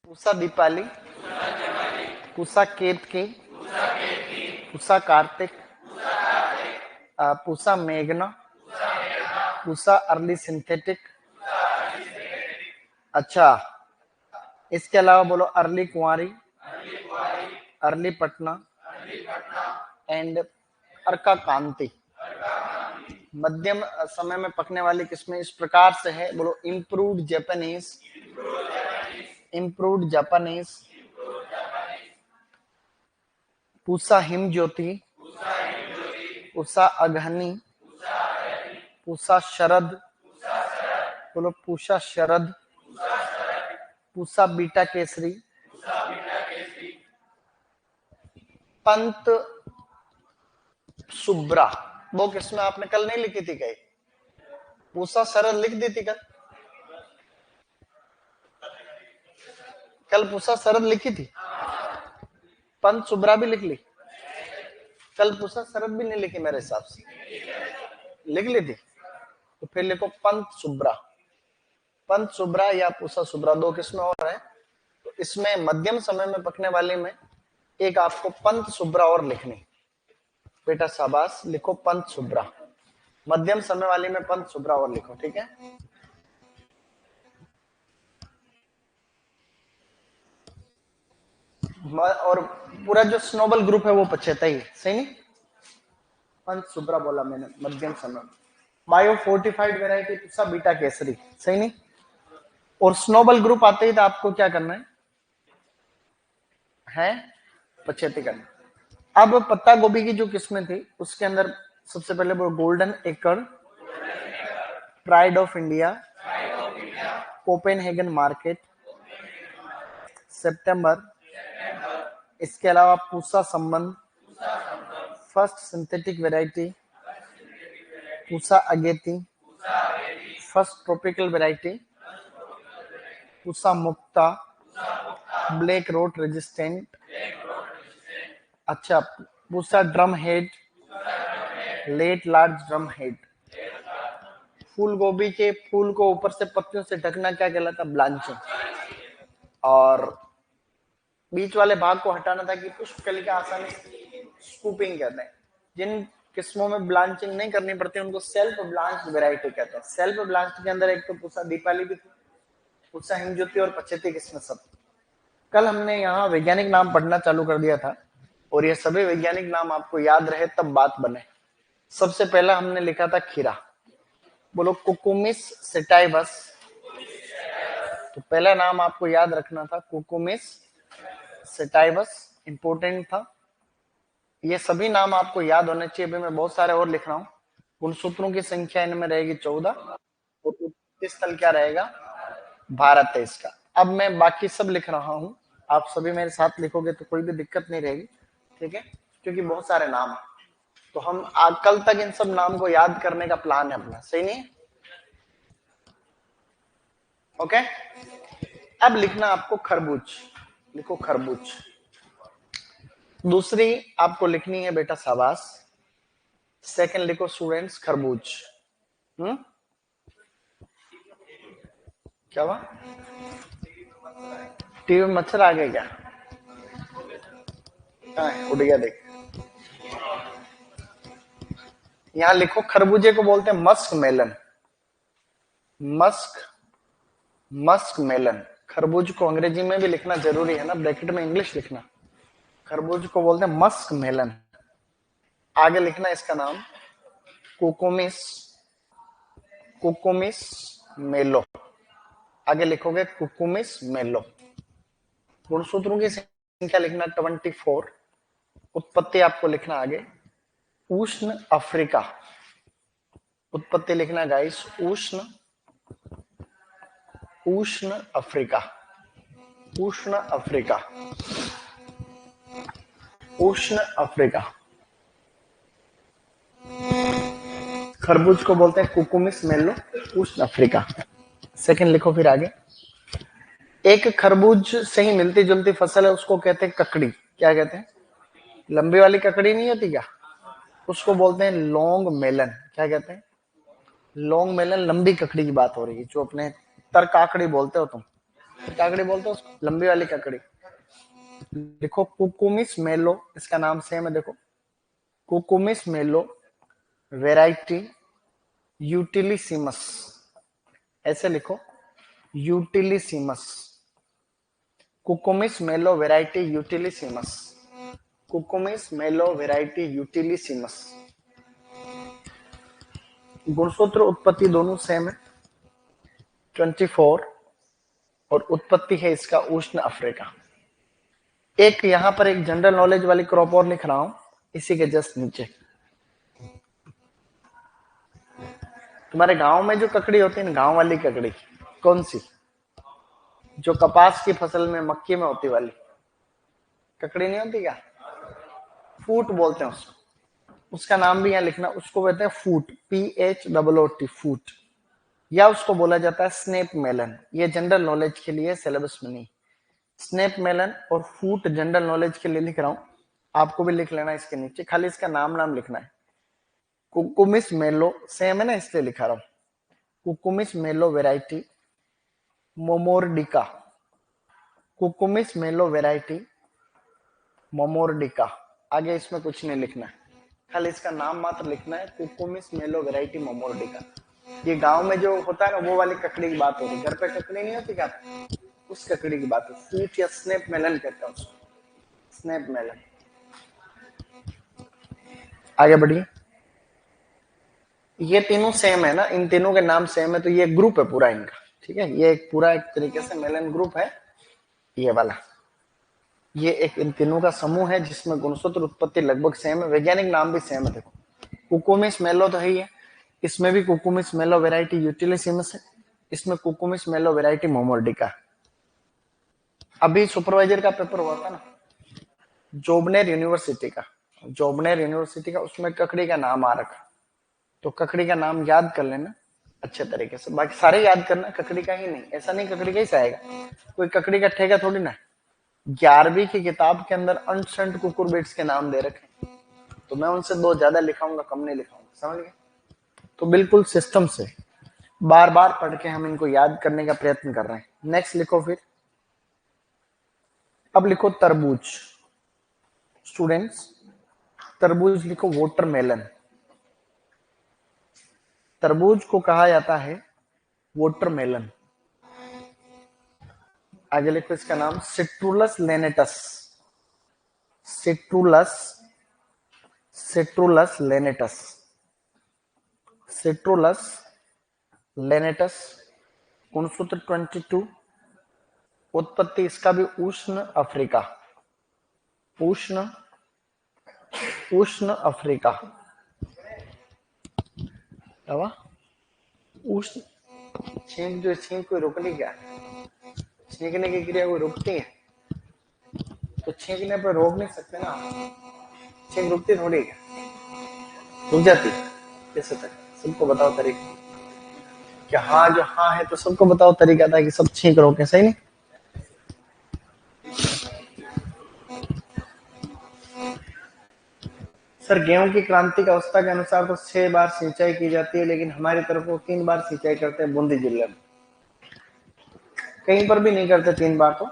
पूसा दीपाली, पूसा केतकी, पूसा कार्तिक, पूसा मेघना, Pusa early synthetic. अच्छा, इसके अलावा बोलो अर्ली कुंवारी, अर्ली पटना एंड अर्का कांति। मध्यम समय में पकने वाली किस्में इस प्रकार से है, बोलो improved Japanese, improved Japanese, Pusa Him Jyoti, Pusa Aghani, Pusa Sharad, बोलो पूसा शरद, पूसा बीटा केसरी, पंत सुब्रा। वो किस्में आपने कल नहीं लिखी थी कहीं? पूसा शरद लिख दी थी कल पूसा शरद लिखी थी, पंत सुब्रा भी लिख ली। कल पूसा शरद भी नहीं लिखी मेरे हिसाब से, लिख ली थी तो फिर लिखो पंत सुब्रा। पंत सुब्रा या पूसा सुब्रा दो किस्में और है, तो इसमें मध्यम समय में पकने वाले में एक आपको पंत सुब्रा और लिखनी। बेटा शाबाश, लिखो पंत सुब्रा। मध्यम समय वाली में पंत सुब्रा और लिखो, ठीक है। और पूरा जो स्नोबल ग्रुप है वो पचेता ही है, सही नहीं? पंत सुब्रा बोला मैंने मध्यम समय। Bio fortified variety Pusa beta Kesari, सही नहीं? और स्नोबल ग्रुप आते ही तो आपको क्या करना है पचेती करना। अब पत्ता गोभी की जो किस्में थी उसके अंदर सबसे पहले वो golden acre, pride of India, Copenhagen market, सितंबर, इसके अलावा Pusa Sambandh, first synthetic variety, Pusa Ageti, first tropical variety, Pusa Mukta, black rot resistant, अच्छा Pusa drum head, late large drum head. फूल गोभी के फूल को ऊपर से पत्तियों से ढकना क्या कहलाता? ब्लांचिंग। और बीच वाले भाग को हटाना था कि पुष्पकलिका आसानी स्कूपिंग कहते हैं। जिन किस्मों में ब्लांचिंग नहीं करनी पड़ती उनको सेल्फ ब्लांच वेराइटी कहते हैं। सेल्फ ब्लांच के अंदर एक तो पूसा दीपाली भी थी, पूसा हिमज्योति और पचेती किस्में सब। कल हमने यहाँ वैज्ञानिक नाम पढ़ना चालू कर दिया था और ये सभी वैज्ञानिक नाम आपको याद रहे तब बात बने। सबसे पहला हमने लिखा था खीरा, बोलो कुकुमिस सेटाइवस। तो पहला नाम आपको याद रखना था कुकुमिस सेटाइवस, इंपोर्टेंट था। ये सभी नाम आपको याद होने चाहिए। अभी मैं बहुत सारे और लिख रहा हूँ। गुणसूत्रों की संख्या इनमें रहेगी 14 और उत्पत्ति स्थल क्या रहेगा? भारत है इसका। अब मैं बाकी सब लिख रहा हूँ, आप सभी मेरे साथ लिखोगे तो कोई भी दिक्कत नहीं रहेगी, ठीक है, क्योंकि बहुत सारे नाम है। तो हम कल तक इन सब नाम को याद करने का प्लान है अपना, सही नहीं? ओके। अब लिखना आपको खरबूज, लिखो खरबूज। दूसरी आपको लिखनी है बेटा शाबाश, सेकंड लिखो स्टूडेंट्स खरबूज। क्या हुआ? टीवी में मच्छर आ गए क्या? उड़ गया देख। यहां लिखो खरबूजे को बोलते हैं musk melon, musk, musk melon. खरबूज को अंग्रेजी में भी लिखना जरूरी है ना, ब्रैकेट में इंग्लिश लिखना। खरबूज को बोलते हैं मस्क मेलन। आगे लिखना इसका नाम कोकोमिस, कोकोमिस मेलो। आगे लिखोगे कोकोमिस मेलो। गुणसूत्रों की संख्या लिखना 24। उत्पत्ति आपको लिखना आगे उष्ण अफ्रीका। उत्पत्ति लिखना गाइस उष्ण, उष्ण अफ्रीका, उष्ण अफ्रीका, उष्ण अफ्रीका। खरबूज को बोलते हैं कुकुमिस मेलो, उष्ण अफ्रीका। सेकंड लिखो फिर आगे। एक खरबूज से ही मिलती जुलती फसल है, उसको कहते हैं ककड़ी। क्या कहते हैं? लंबी वाली ककड़ी नहीं होती क्या, उसको बोलते हैं लॉन्ग मेलन। क्या कहते हैं? Long melon. लंबी ककड़ी की बात हो रही है, जो अपने तर काकड़ी बोलते हो तुम, काकड़ी बोलते हैं उसको, लंबी वाली ककड़ी। देखो कुकुमिस मेलो, इसका नाम सेम है। देखो कुकुमिस मेलो वेराइटी यूटिलिसिमस, ऐसे लिखो यूटिलिसिमस। कुकुमिस मेलो वेराइटी यूटिलिसिमस, कुकुमिस मेलो वेराइटी यूटिलिसिमस। गुणसूत्र उत्पत्ति दोनों सेम है 24, और उत्पत्ति है इसका उष्ण अफ्रीका। एक यहां पर एक जनरल नॉलेज वाली क्रॉप और लिख रहा हूं इसी के जस्ट नीचे। तुम्हारे गांव में जो ककड़ी होती है ना, गांव वाली ककड़ी, कौन सी? जो कपास की फसल में मक्की में होती वाली ककड़ी नहीं होती क्या? फूट बोलते हैं उसको, उसका नाम भी यहाँ लिखना, उसको कहते हैं फूट, PHOOT फूट, या उसको बोला जाता है स्नेप मेलन। ये जनरल नॉलेज के लिए, सिलेबस में नहीं। स्नेप मेलन और फूट जनरल नॉलेज के लिए लिख रहा हूं, आपको भी लिख लेना इसके नीचे, खाली इसका नाम लिखना है। कुकुमिस मेलो सेम है ना, इसलिए लिखा रहा हूं। कुकुमिस मेलो वेराइटी मोमोरडिका, कुकुमिस मेलो वेराइटी मोमोरडिका। आगे इसमें कुछ नहीं लिखना है, खाली इसका नाम मात्र लिखना है, कुकुमिस मेलो वेराइटी मोमोरडिका। ये गांव में जो होता है ना, वो वाली ककड़ी की बात होती है। घर पे ककड़ी नहीं होती क्या, उस ककड़ी की बात है। फूट या स्नेप मेलन कहते हैं उसको, स्नेप मेलन। आगे बढ़िए। ये तीनों सेम है ना, इन तीनों के नाम सेम है, तो ये ग्रुप है पूरा इनका, ठीक है। ये एक पूरा एक तरीके से मेलन ग्रुप है ये वाला। ये एक इन तीनों का समूह है जिसमें गुणसूत्र उत्पत्ति लगभग सेम है, वैज्ञानिक नाम भी सेम है। देखो कुकुमिस मेलो तो है ही है, इसमें भी कुकुमिस मेलो वेराइटी यूटिलिसिमस है, इसमें कुकुमिस मेलो वेराइटी मोमोरडिका। अभी सुपरवाइजर का पेपर हुआ था ना, जोबनेर यूनिवर्सिटी का, जोबनेर यूनिवर्सिटी का, उसमें ककड़ी का नाम आ रखा, तो ककड़ी का नाम याद कर लेना अच्छे तरीके से। बाकी सारे याद करना, ककड़ी का ही नहीं। ऐसा नहीं ककड़ी कैसे आएगा, कोई ककड़ी का ठेका थोड़ी ना। 11वीं की किताब के अंदर अनसेंट कुकुरबिट्स के नाम दे रखे, तो मैं उनसे 2 ज्यादा लिखाऊंगा, कम नहीं लिखाऊंगा, समझ गए? तो बिल्कुल सिस्टम से बार बार पढ़ के हम इनको याद करने का प्रयत्न कर रहे हैं। नेक्स्ट लिखो फिर, अब लिखो तरबूज। स्टूडेंट्स तरबूज लिखो वाटरमेलन। तरबूज को कहा जाता है वाटरमेलन। आगे लिखो इसका नाम सिट्रुलस लेनेटस, सिट्रुलस, सिट्रुलस लेनेटस, सिट्रुलस लेनेटस। गुणसूत्र 22, उत्पत्ति इसका भी उष्ण अफ्रीका, उष्ण, उष्ण अफ्रीका। दवा उष्ण, छींक जो छींक कोई रोकनी क्या, छींकने की क्रिया कोई रुकती है? तो छींकने पर रोक नहीं सकते ना, छींक रुकती थोड़ी है, रुक जाती कैसे तक? सबको बताओ तरीका, कि हाँ जो हाँ है तो सबको बताओ तरीका था कि सब छींक रोके, सही नहीं? सर गेहूं की क्रांति का अवस्था के अनुसार तो 6 बार सिंचाई की जाती है, लेकिन हमारी तरफ वो 3 बार सिंचाई करते हैं बूंदी जिले में, कहीं पर भी नहीं करते 3 बार। तो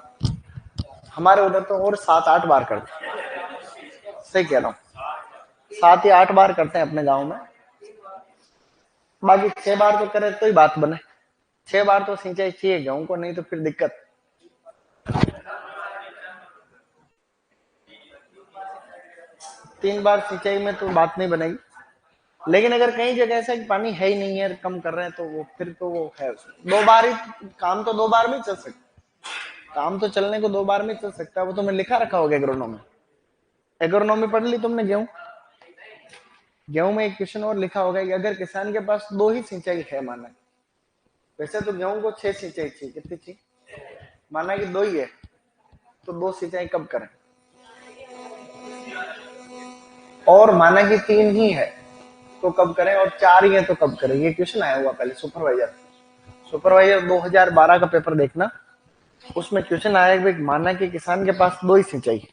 हमारे उधर तो और 7-8 बार करते हैं, सही कह रहा हूँ, 7 या 8 बार करते हैं अपने गाँव में। बाकी 6 बार तो करे तो ही बात बने, 6 बार तो सिंचाई चाहिए गेहूं को, नहीं तो फिर दिक्कत। 3 बार सिंचाई में तो बात नहीं बनेगी। लेकिन अगर कहीं जगह ऐसा कि पानी है ही नहीं है, कम कर रहे हैं, तो वो फिर तो वो है उसमें 2 बार ही काम, तो 2 बार में चल सकता, काम तो चलने को 2 बार में चल सकता है। वो तुम्हें लिखा रखा होगा एग्रोनॉमी, एग्रोनॉमी पढ़ ली तुमने। गेहूं, गेहूं में एक क्वेश्चन और लिखा होगा कि अगर किसान के पास 2 ही सिंचाई है, माना वैसे तो गेहूं को 6 सिंचाई चाहिए, कितनी चाहिए? माना कि 2 ही है, तो 2 सिंचाई कब करें? और माना कि 3 ही है तो कब करें, और 4 ही है तो कब करें? ये क्वेश्चन आया हुआ पहले सुपरवाइजर, सुपरवाइजर 2012 का पेपर देखना, उसमें क्वेश्चन आया कि माना कि किसान के पास 2 ही सिंचाई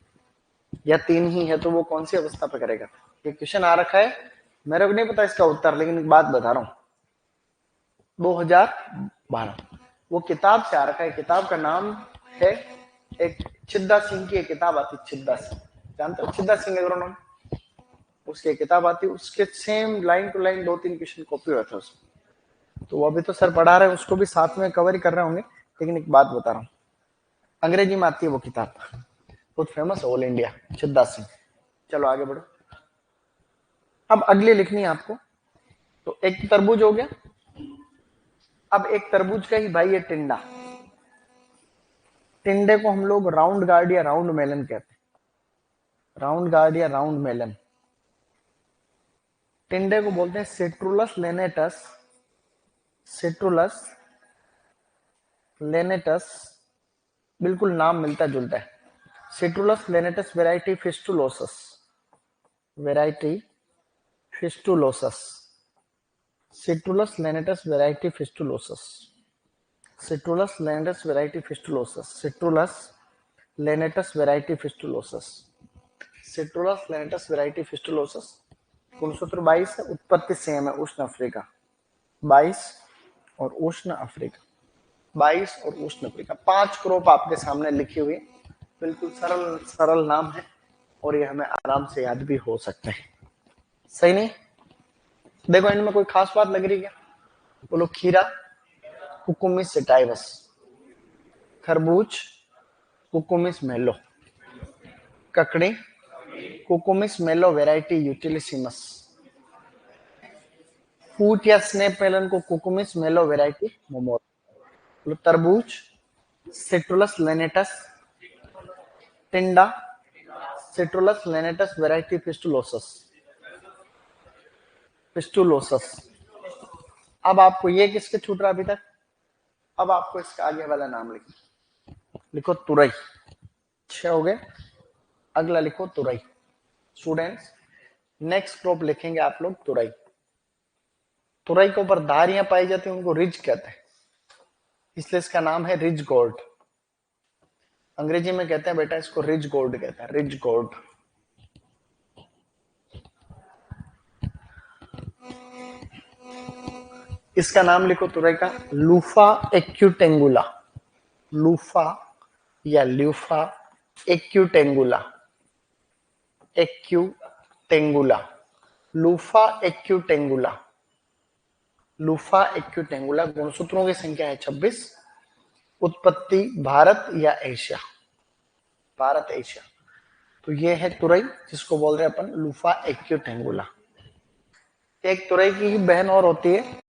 या 3 ही है, तो वो कौन सी अवस्था पे करेगा? ये क्वेश्चन आ रखा है, मेरे को नहीं पता इसका उत्तर, लेकिन एक बात बता रहा हूं, 2012 वो किताब से आ रखा है। किताब का नाम है, एक छिद्दा सिंह की एक किताब आती, छिद्दा सिंह, जानते हो छिद्दा सिंह एग्रोनॉम, उसकी एक किताब आती, उसके same line to line 2-3 question copy हुआ था उसमें। तो वो अभी तो सर पढ़ा रहे हैं, उसको भी साथ में कवर ही कर रहे होंगे। लेकिन एक बात बता रहा हूँ, अंग्रेजी में आती है वो किताब, बहुत फेमस है ऑल इंडिया, छिद्दा सिंह। चलो आगे बढ़ो। अब अगली लिखनी है आपको। तो एक तरबूज हो गया। अब एक तरबूज का ही भाई है टिंडा। टिंडे को हम लोग राउंड गार्ड या राउंड मेलन कहते हैं, राउंड गार्ड या राउंड मेलन। टिंडे को बोलते हैं सिट्रुलस लेनेटस, सिट्रुलस लेनेटस, बिल्कुल नाम मिलता जुलता है। Citrullus lanatus variety fistulosus, variety fistulosus, Citrullus lanatus variety fistulosus, Citrullus lanatus variety fistulosus, Citrullus lanatus variety fistulosus, Citrullus lanatus variety fistulosus. गुणसूत्र 22 है, उत्पत्ति सेम है, उष्ण अफ्रीका 22 और उष्ण अफ्रीका 22 और उष्ण अफ्रीका। 5 क्रॉप आपके सामने लिखी हुई, बिल्कुल सरल सरल नाम है और ये हमें आराम से याद भी हो सकते हैं। सही नहीं? देखो इनमें कोई खास बात लग रही क्या? बोलो। खीरा कुकुमिस सेटाइवस, खरबूज कुकुमिस मेलो, ककड़ी कुकुमिस मेलो वेराइटी यूटिलिसिमस, फूट या स्नेप मेलन को कुकुमिस मेलो वेराइटी मोमोर, तरबूज सिट्रुलस लेनेटस, टिंडा सिट्रुलस लेनेटस वेराइटी फिस्टुलोसस, फिस्टुलोसस। अब आपको ये किसके छूट रहा अभी तक? अब आपको इसका आगे वाला नाम लिखो, लिखो तुरई। 6 हो गए। अगला लिखो तुरई। स्टूडेंट्स नेक्स्ट क्रॉप लिखेंगे आप लोग तुरई। तुरई के ऊपर धारियां पाई जाती हैं, उनको रिज कहते हैं, इसलिए इसका नाम है रिज गोर्ड। अंग्रेजी में कहते हैं बेटा इसको रिज गोर्ड कहते हैं, रिज गोर्ड। इसका नाम लिखो तुरई का, लूफा एक्यूटेंगुला, लूफा या ल्यूफा एक्यूटेंगुला, एक्यूटेंगुला, लूफा एक्यूटेंगुला, लूफा एक्यूटेंगुला। गुणसूत्रों की संख्या है 26। उत्पत्ति भारत या एशिया, भारत एशिया। तो ये है तुरई, जिसको बोल रहे हैं अपन लूफा एक्यूटेंगुला। एक तुरई की ही बहन और होती है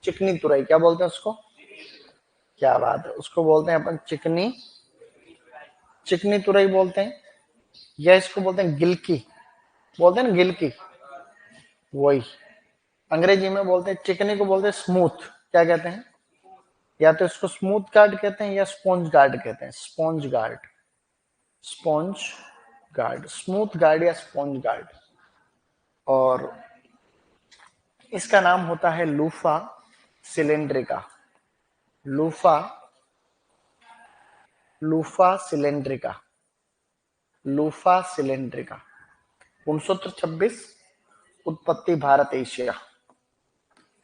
चिकनी तुरई, क्या बोलते हैं उसको? क्या बात है, उसको बोलते हैं अपन चिकनी, चिकनी तुरई बोलते हैं, या इसको बोलते हैं गिलकी, बोलते हैं ना गिलकी, वही। अंग्रेजी में बोलते हैं चिकनी को बोलते हैं स्मूथ, क्या कहते हैं? या तो इसको स्मूथ गार्ड कहते हैं या स्पॉन्ज गार्ड कहते हैं, sponge guard, sponge guard, smooth guard या स्पॉन्ज गार्ड। और इसका नाम होता है लूफा सिलेंड्रिका, लूफा, लूफा सिलेंड्रिका, लूफा सिलेंड्रिका। गुणसूत्र 26। उत्पत्ति भारत एशिया,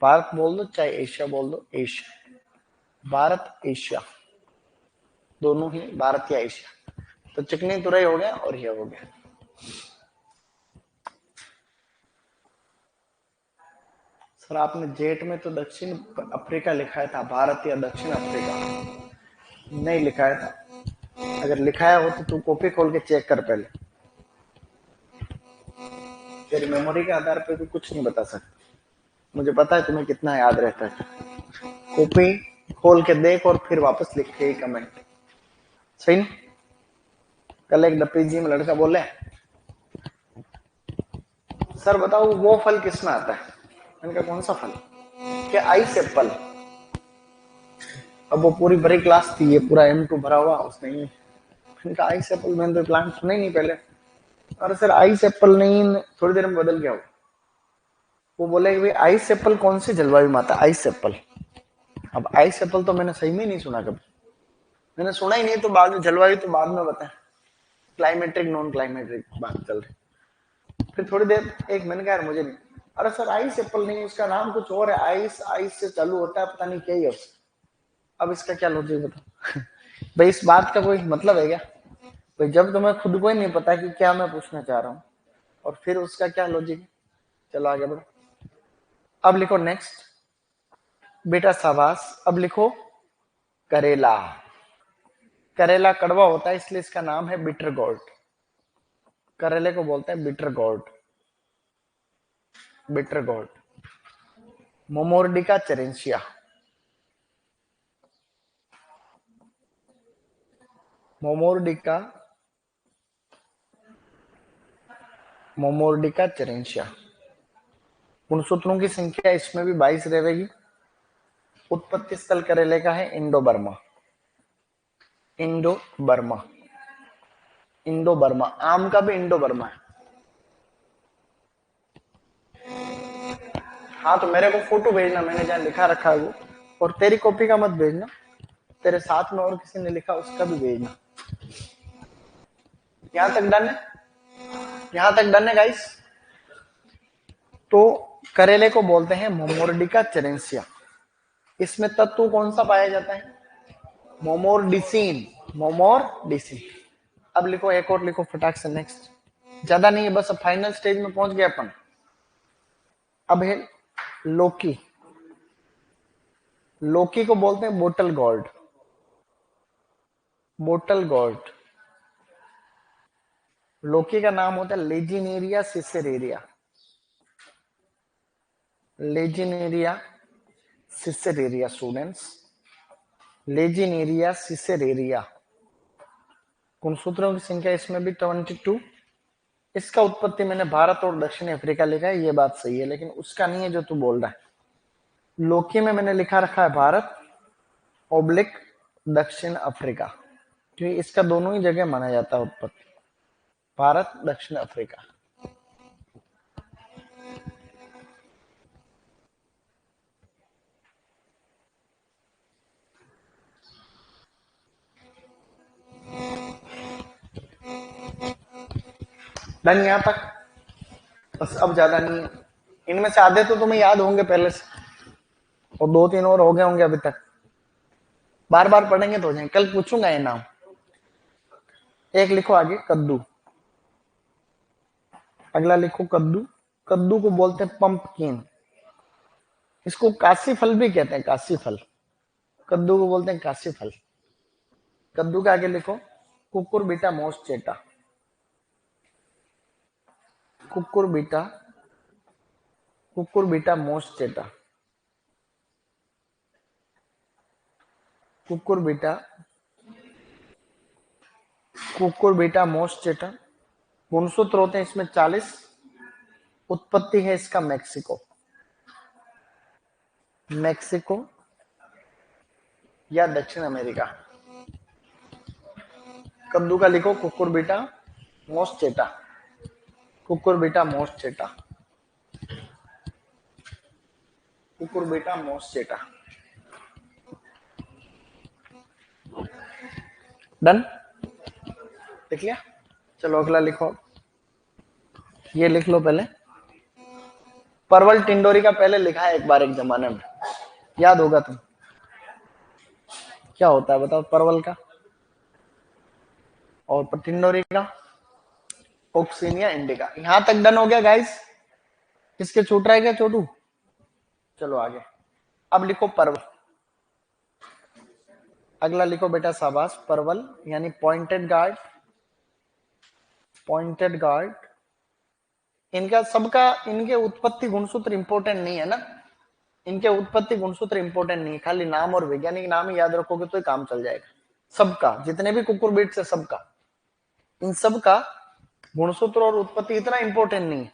भारत बोल दो चाहे एशिया बोल दो, एशिया, भारत एशिया, दोनों ही भारत या एशिया। तो चिकनी तुरई हो गया और ये हो गया। सर आपने जेट में तो दक्षिण अफ्रीका लिखा था, भारत या दक्षिण अफ्रीका नहीं लिखाया था। अगर लिखाया हो तो तू कॉपी खोल के चेक कर पहले, तेरी मेमोरी के आधार पे तू कुछ नहीं बता सकता। मुझे पता है तुम्हें कितना याद रहता है। कॉपी खोल के देख और फिर वापस लिख के कमेंट। सही नहीं? कल एक डपीजी में लड़का बोले, सर बताओ वो फल किस में आता है? मैंने कहा कौन सा फल? क्या आइस एप्पल। अब वो पूरी बड़ी क्लास थी, ये पूरा M2 भरा हुआ उसने ही। मैंने कहा आइस एप्पल, मैंने तो प्लांट सुना ही नहीं पहले। अरे सर आइस एप्पल नहीं, थोड़ी देर में बदल गया वो बोले कि भाई आइस एप्पल कौन सी जलवायु में आता है? Ice Apple. अब आइस एप्पल तो मैंने सही में नहीं सुना कभी, मैंने सुना ही नहीं। तो बाद में जलवायु तो बाद में बताए, क्लाइमेट्रिक नॉन क्लाइमेट्रिक बात चल रही। फिर थोड़ी देर एक मैंने कहा मुझे नहीं, अरे सर आइस एप्पल नहीं, उसका नाम कुछ और है, आइस, आइस से चालू होता है, पता नहीं क्या ही है उसका। अब इसका क्या लॉजिक बताओ? भाई इस बात का कोई मतलब है क्या? भाई जब तुम्हें खुद को ही नहीं पता कि क्या मैं पूछना चाह रहा हूँ, और फिर उसका क्या लॉजिक है? चलो आगे बढ़ो। अब लिखो नेक्स्ट। बेटा शाबाश। अब लिखो करेला। करेला कड़वा होता है, इसलिए इसका नाम है बिटर गोर्ड। करेले को बोलते हैं bitter gourd. Bitter gourd. Momordica charantia. Momordica Momordica charantia. गुणसूत्रों की संख्या इसमें भी 22 रहेगी। उत्पत्ति स्थल करेले का है Indo Burma. Indo Burma. Indo Burma. आम का भी इंडो बर्मा है। हाँ तो मेरे को फोटो भेजना, मैंने जहाँ लिखा रखा है वो। और तेरी कॉपी का मत भेजना, तेरे साथ में और किसी ने लिखा उसका भी भेजना। यहां तक डन है? यहां तक डन है गाइस? तो करेले को बोलते हैं मोमोर्डिका चेरेंसिया। इसमें तत्व कौन सा पाया जाता है? मोमोर्डिसिन। मोमोर्डिसिन। अब लिखो एक और लिखो फटाक से नेक्स्ट। ज्यादा नहीं है, बस अब फाइनल स्टेज में पहुंच गए अपन। अब है लोकी। लोकी को बोलते हैं बोटल गॉर्ड। Bottle gourd. लोकी का नाम होता है लेजिनेरिया सिसेरेरिया। लेजिनेरिया सिसेरेरिया स्टूडेंट्स। लेजिनेरिया सिसेरेरिया। गुणसूत्रों की संख्या इसमें भी 22। इसका उत्पत्ति मैंने भारत और दक्षिण अफ्रीका लिखा है, ये बात सही है, लेकिन उसका नहीं है जो तू बोल रहा है। लोकी में मैंने लिखा रखा है भारत ओब्लिक दक्षिण अफ्रीका, क्योंकि इसका दोनों ही जगह माना जाता है उत्पत्ति। भारत दक्षिण अफ्रीका। डन यहां तक? बस अब ज्यादा नहीं। इनमें से आधे तो तुम्हें याद होंगे पहले से, और 2-3 और हो गए होंगे अभी तक। बार बार पढ़ेंगे तो हो जाएंगे, कल पूछूंगा ये नाम। एक लिखो आगे कद्दू। अगला लिखो कद्दू। कद्दू को बोलते हैं पंपकिन। इसको काशी फल भी कहते हैं, काशी फल। कद्दू को बोलते हैं काशी फल। कद्दू के आगे लिखो Cucurbita moschata. Cucurbita. Cucurbita moschata. Cucurbita. Cucurbita moschata. गुणसूत्र होते हैं इसमें 40। उत्पत्ति है इसका मैक्सिको। मैक्सिको या दक्षिण अमेरिका। कद्दू का लिखो Cucurbita moschata. Cucurbita moschata. Cucurbita मोस्चेटा। Done? लिख लिया? चलो अगला लिखो। ये लिख लो पहले। परवल टिंडोरी का पहले लिखा है एक बार एक जमाने में, याद होगा तुम। क्या होता है बताओ परवल का? और टिंडोरी का? ओक्सिनिया इंडिका। यहां तक डन हो गया गाइस? किसके छूट रहा है क्या छोटू? चलो आगे। अब लिखो परवल। अगला लिखो बेटा शाबाश परवल, यानी पॉइंटेड गार्ड। Pointed gourd. इनका सबका, इनके उत्पत्ति गुणसूत्र इंपोर्टेंट नहीं है ना। इनके उत्पत्ति गुणसूत्र इंपोर्टेंट नहीं है, खाली नाम और वैज्ञानिक नाम ही याद रखोगे तो ही काम चल जाएगा। सबका, जितने भी कुकुरबिट्स है सबका, इन सबका गुणसूत्र और उत्पत्ति इतना इंपॉर्टेंट नहीं है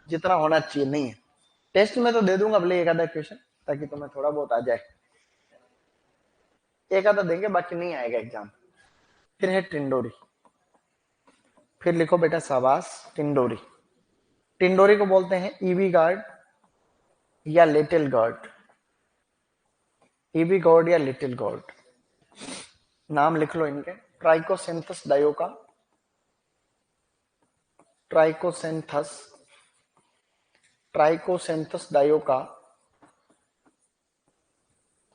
जितना होना चाहिए, नहीं है। टेस्ट में तो दे दूंगा भले एक आधा क्वेश्चन, ताकि तुम्हें थोड़ा बहुत आ जाए। एक आधा देंगे, बाकी नहीं आएगा एग्जाम। फिर है टिंडोरी। फिर लिखो बेटा शाबाश टिंडोरी। टिंडोरी को बोलते हैं ईवी गार्ड या लिटिल गार्ड। ईवी गार्ड या लिटिल गार्ड। नाम लिख लो इनके। ट्राइकोसेंथस डायोका। ट्राइकोसेंथस। ट्राइकोसेंथस डायोका।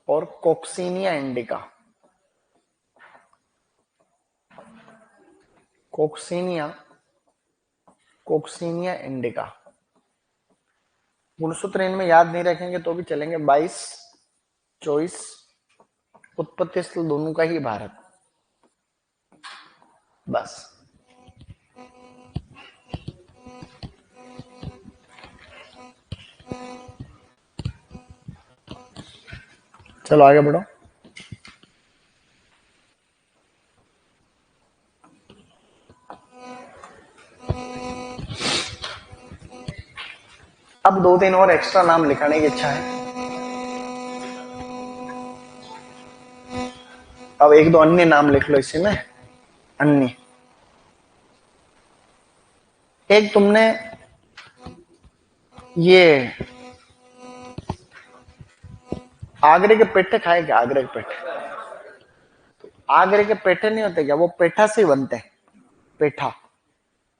और कोक्सीनिया इंडिका। कोक्सीनिया कोक्सीनिया इंडिका। गुणसूत्र इनमें याद नहीं रखेंगे तो भी चलेंगे। 22, 24, उत्पत्ति स्थल दोनों का ही भारत। बस। चलो आगे बढ़ो। अब 2-3 और एक्स्ट्रा नाम लिखाने की इच्छा है। अब 1-2 अन्य नाम लिख लो इसी में। अन्य, एक तुमने ये आगरे के पेठे खाए क्या? आगरे के पेठे, आगरे के पेठे नहीं होते क्या? वो पेठा से ही बनते हैं। पेठा,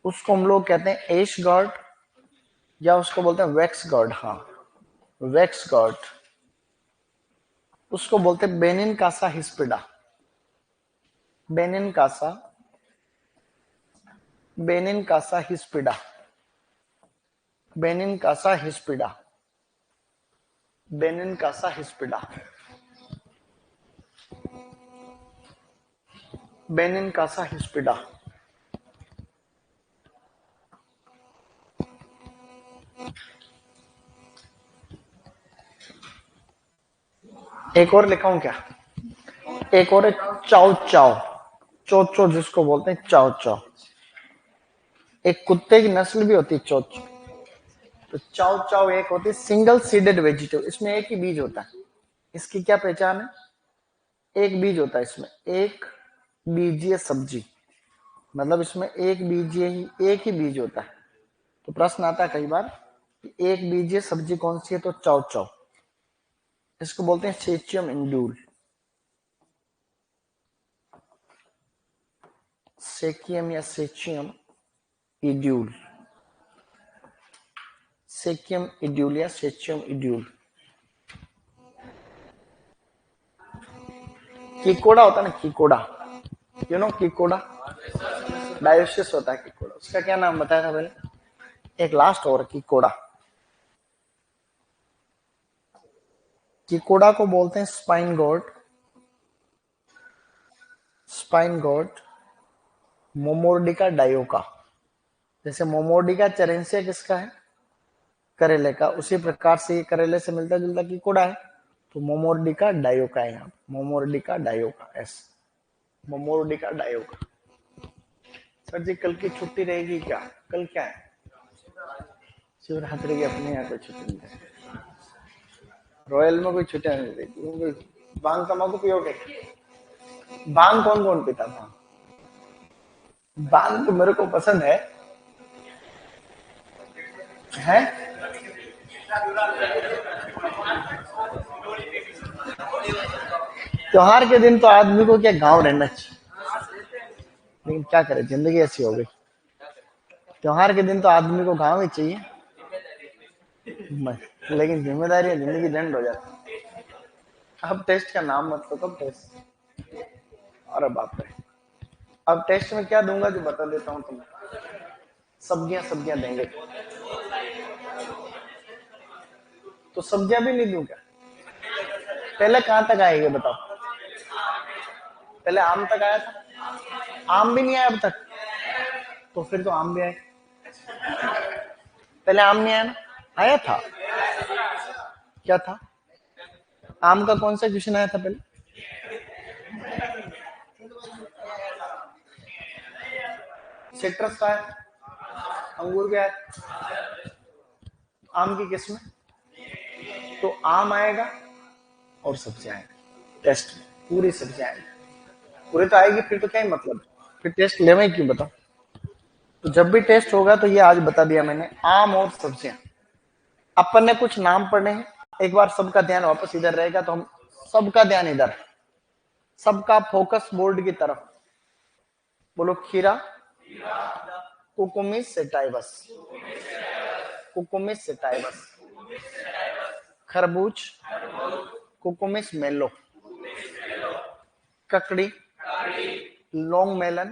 उसको हम लोग कहते हैं एश गॉड, या उसको बोलते हैं वैक्स गॉड। हाँ, वैक्स गॉड। उसको बोलते हैं Benincasa hispida. Benincasa, Benincasa hispida, Benincasa hispida, Benincasa hispida, Benincasa hispida. एक और लिखाऊं क्या? एक और है चाओ चाओ, चो चो जिसको बोलते हैं चाओ चाओ। एक कुत्ते की नस्ल भी होती है चो चो। तो चाओ चाओ एक होती है सिंगल सीडेड वेजिटेबल, इसमें एक ही बीज होता है। इसकी क्या पहचान है? एक बीज होता है इसमें, एक बीजीय सब्जी। मतलब इसमें एक बीजीय ही, एक ही बीज होता है। तो प्रश्न आता है कई बार कि एक बीजीय सब्जी कौन सी है? तो चाओ चाओ। इसको बोलते हैं सेचियम इंड्यूल। सेकियम या सेचियम इड्यूल, सेकियम इड्यूल या सेचियम इड्यूल। कीकोड़ा होता है ना, कीकोड़ा, यू नो कीकोड़ा, डायोसिस होता है कीकोड़ा। उसका क्या नाम बताया था पहले? एक लास्ट और, कीकोड़ा। कीकोड़ा को बोलते हैं स्पाइन गोट, स्पाइन गोट, मोमोर्डिका डायोका। जैसे मोमोर्डिका चरेंसिया किसका है? करेले का। उसी प्रकार से ये करेले से मिलता जुलता कीकोड़ा है। तो मोमोर्डिका डायोका है यहाँ, Momordica dioica. Yes, Momordica dioica. Sir जी कल की छुट्टी रहेगी क्या? कल क्या है? शिवरात्रि की अपने यहाँ कोई छुट्टी नहीं है। रॉयल में कोई छुट्टियां नहीं देती। भांग तम्बाकू पियोगे? भांग कौन कौन पीता था? भांग तो मेरे को पसंद है? त्योहार के दिन तो आदमी को क्या गांव रहना चाहिए, लेकिन क्या करे, जिंदगी ऐसी हो गई। त्योहार के दिन तो आदमी को गांव ही चाहिए, लेकिन जिम्मेदारी जिंदगी झंड हो जाती। अब टेस्ट का नाम मत लो, कब टेस्ट? अरे बाप रे, अब टेस्ट में क्या दूंगा जो बता देता हूँ तुम्हें। सब्जियां सब्जियां देंगे, तो सब्जियां भी नहीं दूं क्या? पहले कहां तक आएगी बताओ? पहले आम तक आया था, आम भी नहीं आया अब तक। तो फिर तो आम भी आए। पहले आम नहीं आया ना? आया था। क्या था? आम का कौन सा क्वेश्चन आया था पहले? सिट्रस का है, अंगूर का है, आम की किस्म। तो आम आएगा और सब्जी आएगी टेस्ट में, पूरी सब्जी आएगी। पूरी तो आएगी, फिर तो क्या ही मतलब, फिर टेस्ट लेना ही क्यों बताओ? तो जब भी टेस्ट होगा तो ये आज बता दिया मैंने, आम और सब्जियां। अपन ने कुछ नाम पढ़ने हैं, एक बार सबका ध्यान वापस इधर रहेगा तो हम सबका ध्यान इधर, सबका फोकस बोर्ड की तरफ। बोलो खीरा, कुकुमिस सेटाइवस, कुकुमिस सेटाइवस। खरबूज, कोकोमिस मेलो, ककड़ी, लॉन्ग मेलन,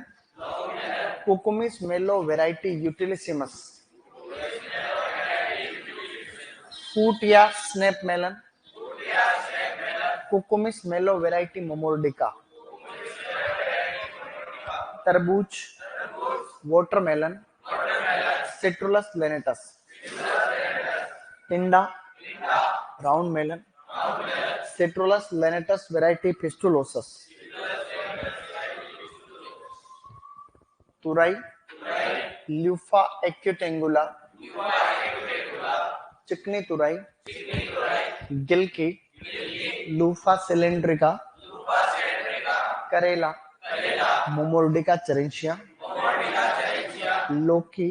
कोकोमिस मेलो वेराइटी यूटिलिसिमस, फूट या स्नैप मेलन, कोकोमिस मेलो वेराइटी मोमोर्डिका, तरबूज, वाटरमेलन, सिट्रुलस लेनेटस, टिंडा, round melon, citrullus lanatus variety फिस्टुलोसस, तुरई, ल्यूफा एक्यूटेंगुला, चिकनी तुरई, गिलकी, लूफा सिलेंड्रिका, करेला, मोमोर्डिका चरेंशिया, लोकी,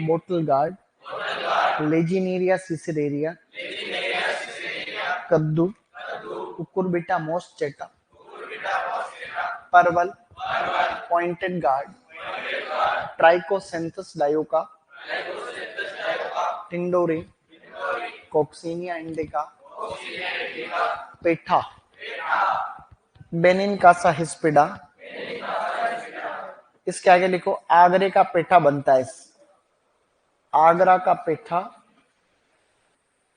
बोटल गार्ड, लेजिनेरिया सिसिरेरिया, कद्दू, कुकुरबिटा मोस्चेटा, परवल, पॉइंटेड गार्ड, ट्राइकोसेंथस डायोका, टिंडोरी, कोक्सीनिया इंडिका, पेठा, बेनिन कासा हिस्पिडा, इसके आगे लिखो आगरे का पेठा बनता है, आगरा का पेठा,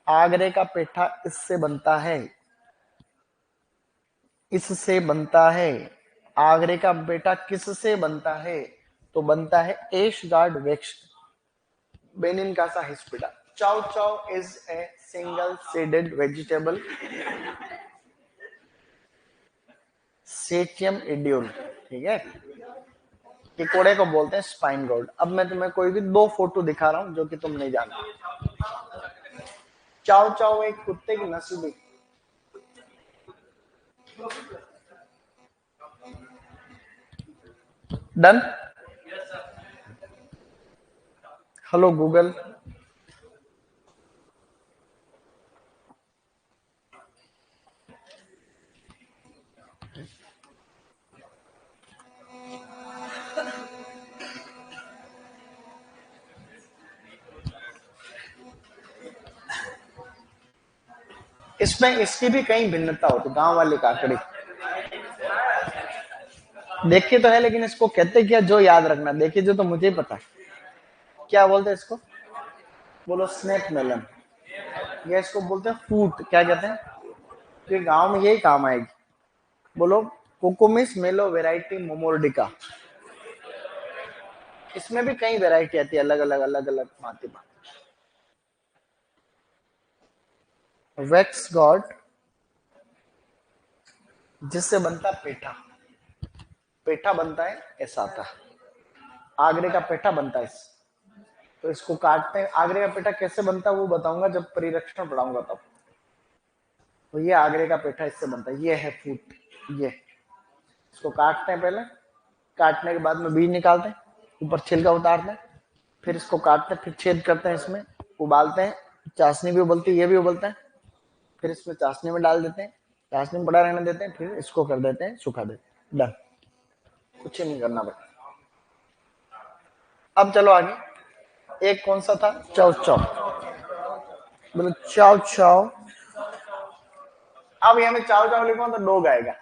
आगरे का पेठा इससे बनता है, इससे बनता है। आगरे का पेठा किससे बनता है? तो बनता है ash gourd waxed, Benincasa hispida. Chow chow is a single seeded vegetable, Sechium edule, ठीक है। टिकोड़े को बोलते हैं स्पाइन गोल्ड। अब मैं तुम्हें कोई भी दो फोटो दिखा रहा हूं जो कि तुम नहीं जानते। चाउ चाउ एक कुत्ते की नस्ल भी। डन। हेलो गूगल, इसमें इसकी भी कई भिन्नता होती। गांव वाली काकड़ी देखी तो है, लेकिन इसको कहते क्या, जो याद रखना। देखी जो तो मुझे ही पता है क्या बोलते हैं इसको। बोलो स्नैप मेलन, या इसको बोलते हैं फूट। क्या कहते हैं? ये गांव में यही काम आएगी। बोलो कोकोमिस मेलो वेराइटी मोमोर्डिका। इसमें भी कई वेराइटी आती है, अलग अलग अलग अलग भांति भांति। वैक्स गॉड, जिससे बनता पेठा, पेठा बनता है ऐसा आता है। आगरे का पेठा बनता है तो इसको काटते हैं। आगरे का पेठा कैसे बनता है वो बताऊंगा जब परिरक्षण पढ़ाऊंगा तब। तो ये आगरे का पेठा इससे बनता है। ये है फूट, ये इसको काटते हैं पहले, काटने के बाद में बीज निकालते हैं, ऊपर छिलका उतारते हैं, फिर इसको काटते हैं, फिर छेद करते हैं, इसमें उबालते हैं, चाशनी भी उबलती है, ये भी उबलता है, फिर इसमें चाशनी में डाल देते हैं, चाशनी में बड़ा रहने देते हैं, फिर इसको कर देते हैं, सुखा देते हैं। डन, कुछ ही नहीं करना भाई। अब चलो आगे। एक कौन सा था? चाउ चाउ। बोलो चाउ चाउ। अब यहाँ में चाउ चाउ लिखो तो डॉग आएगा।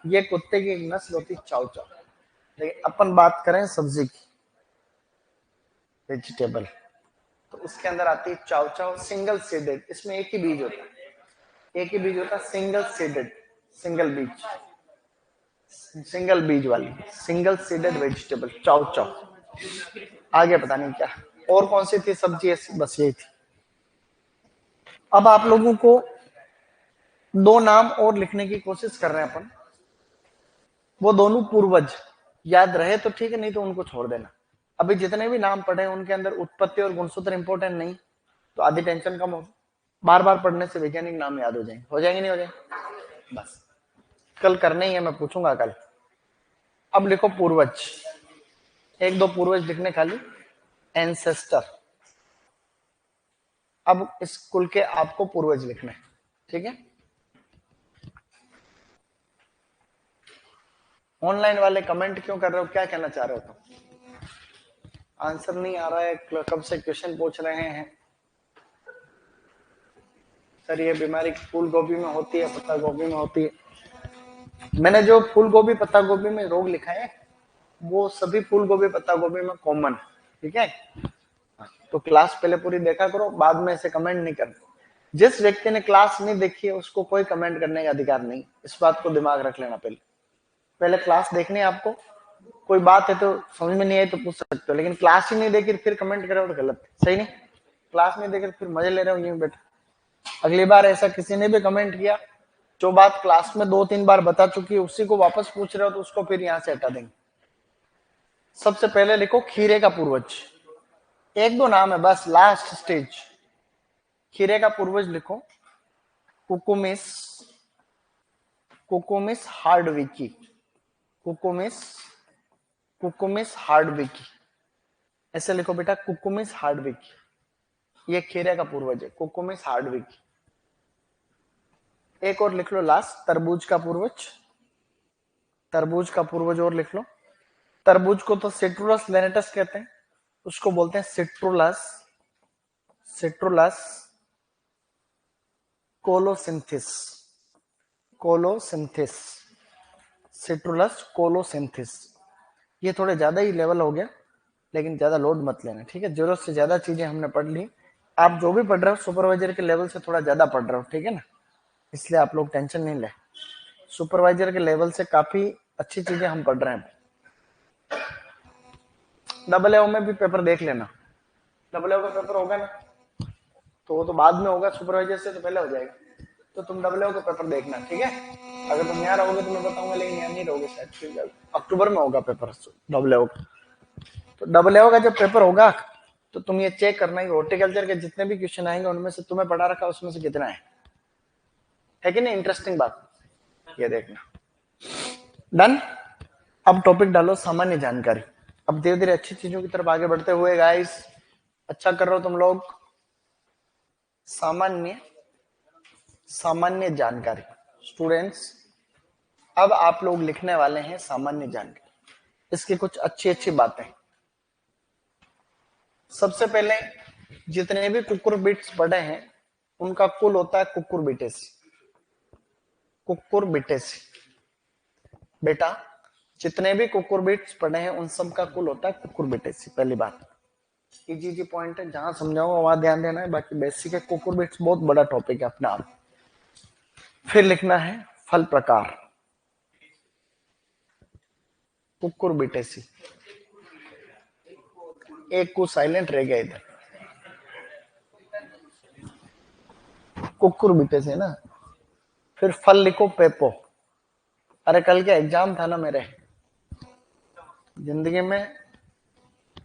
ये कुत्ते की एक नस्ल होती है चाउ चाउ। लेकिन अपन बात करें सब्जी की, वेजिटेबल, तो उसके अंदर आती है चाउ चाउ सिंगल सीडेड। इसमें एक ही बीज होता है, एक ही बीज होता है, सिंगल सीडेड, सिंगल बीज, सिंगल बीज वाली सिंगल सीडेड वेजिटेबल चाउ चाउ। आगे पता नहीं क्या और कौन सी थी सब्जी ऐसी, बस यही थी। अब आप लोगों को दो नाम और लिखने की कोशिश कर रहे हैं अपन। वो दोनों पूर्वज याद रहे तो ठीक है, नहीं तो उनको छोड़ देना। अभी जितने भी नाम पढ़े उनके अंदर उत्पत्ति और गुणसूत्र इंपोर्टेंट नहीं, तो आधी टेंशन कम हो। बार बार पढ़ने से वैज्ञानिक नाम याद हो जाएंगे। हो जाएंगे नहीं हो जाएंगे? बस कल करने ही है, मैं पूछूंगा कल। अब लिखो पूर्वज, एक दो पूर्वज लिखने खाली, एंसेस्टर। अब इस कुल के आपको पूर्वज लिखने, ठीक है। ऑनलाइन वाले कमेंट क्यों कर रहे हो, क्या कहना चाह रहे हो तुम? आंसर नहीं आ रहा है, कब से क्वेश्चन पूछ रहे हैं। सर ये बीमारी फूल गोभी में होती है, पत्ता गोभी में होती है। मैंने जो फूल गोभी पत्ता गोभी में रोग लिखा है वो सभी फूल गोभी पत्ता गोभी में कॉमन, ठीक है। तो क्लास पहले पूरी देखा करो, बाद में ऐसे कमेंट नहीं करते। जिस व्यक्ति ने क्लास नहीं देखी है उसको कोई कमेंट करने का अधिकार नहीं, इस बात को दिमाग रख लेना। पहले पहले क्लास देखनी है आपको, कोई बात है तो समझ में नहीं आई तो पूछ सकते हो, लेकिन क्लास ही नहीं देखी फिर कमेंट करे तो गलत है, सही नहीं। क्लास नहीं देखी फिर मजे ले रहे हो यूं बैठे। अगली बार ऐसा किसी ने भी कमेंट किया, जो बात क्लास में 2-3 बार बता चुकी है उसी को वापस पूछ रहे हो तो उसको फिर यहाँ से हटा देंगे। सबसे पहले लिखो खीरे का पूर्वज, 1-2 नाम है बस, लास्ट स्टेज। खीरे का पूर्वज लिखो कुकुमिस, कुकुमिस हार्डविकी, कुकुमिस, कुकुमिस हार्डविकी, ऐसे लिखो बेटा कुकुमिस हार्डविकी, ये खीरे का पूर्वज है कुकुमिस हार्डविकी। एक और लिख लो लास्ट, तरबूज का पूर्वज, तरबूज का पूर्वज और लिख लो। तरबूज को तो सिट्रुलस लेनेटस कहते हैं, उसको बोलते हैं citrullus, citrullus colocynthis, colocynthis, citrullus colocynthis. ये थोड़े ज्यादा ही लेवल हो गया, लेकिन ज्यादा लोड मत लेना, ठीक है। जरूरत से ज्यादा चीजें हमने पढ़ ली। आप जो भी पढ़ रहे हो सुपरवाइजर के लेवल से थोड़ा ज्यादा पढ़ रहे हो, ठीक है ना, इसलिए आप लोग टेंशन नहीं ले। सुपरवाइजर के लेवल से काफी अच्छी चीजें हम पढ़ रहे हैं। डबल ए में भी पेपर देख लेना, डबल ए का पेपर होगा ना, तो वो तो बाद में होगा, सुपरवाइजर से तो पहले हो जाएगा। तो तुम डबल ए का पेपर देखना, ठीक है। अगर तुम यहाँ रहोगे तो मैं बताऊंगा, लेकिन यहाँ नहीं रहोगे शायद, अक्टूबर में होगा पेपर डबल ए का। तो डबल ए का जब पेपर होगा तो तुम ये चेक करना कि हॉर्टिकल्चर के जितने भी क्वेश्चन आएंगे उनमें से तुम्हें पढ़ा रखा उसमें से कितना है कि नहीं। इंटरेस्टिंग बात ये देखना। डन। अब टॉपिक डालो सामान्य जानकारी। अब धीरे धीरे अच्छी चीजों की तरफ आगे बढ़ते हुए गाइस, अच्छा कर रहे हो तुम लोग। सामान्य, सामान्य जानकारी स्टूडेंट्स, अब आप लोग लिखने वाले हैं सामान्य जानकारी, इसकी कुछ अच्छी अच्छी बातें। सबसे पहले जितने भी कुकुरबिट्स पढ़े हैं उनका कुल होता है कुकुरबिटेसी, कुकुरबिटेसी। बेटा जितने भी कुकुरबिट्स पढ़े हैं उन सब का कुल होता है कुकुरबिटेसी। पहली बात इजी पॉइंट है, जहां समझाऊंगा वहां ध्यान देना है, बाकी बेसिक है। कुकुरबिट्स बहुत बड़ा टॉपिक है अपना आप। फिर लिखना है फल प्रकार, कुकुरबिटेसी। एक को साइलेंट रह गया इधर, कुकुरबिटेसी है ना। फिर फल लिखो पेपो। अरे कल के एग्जाम था ना मेरे, जिंदगी में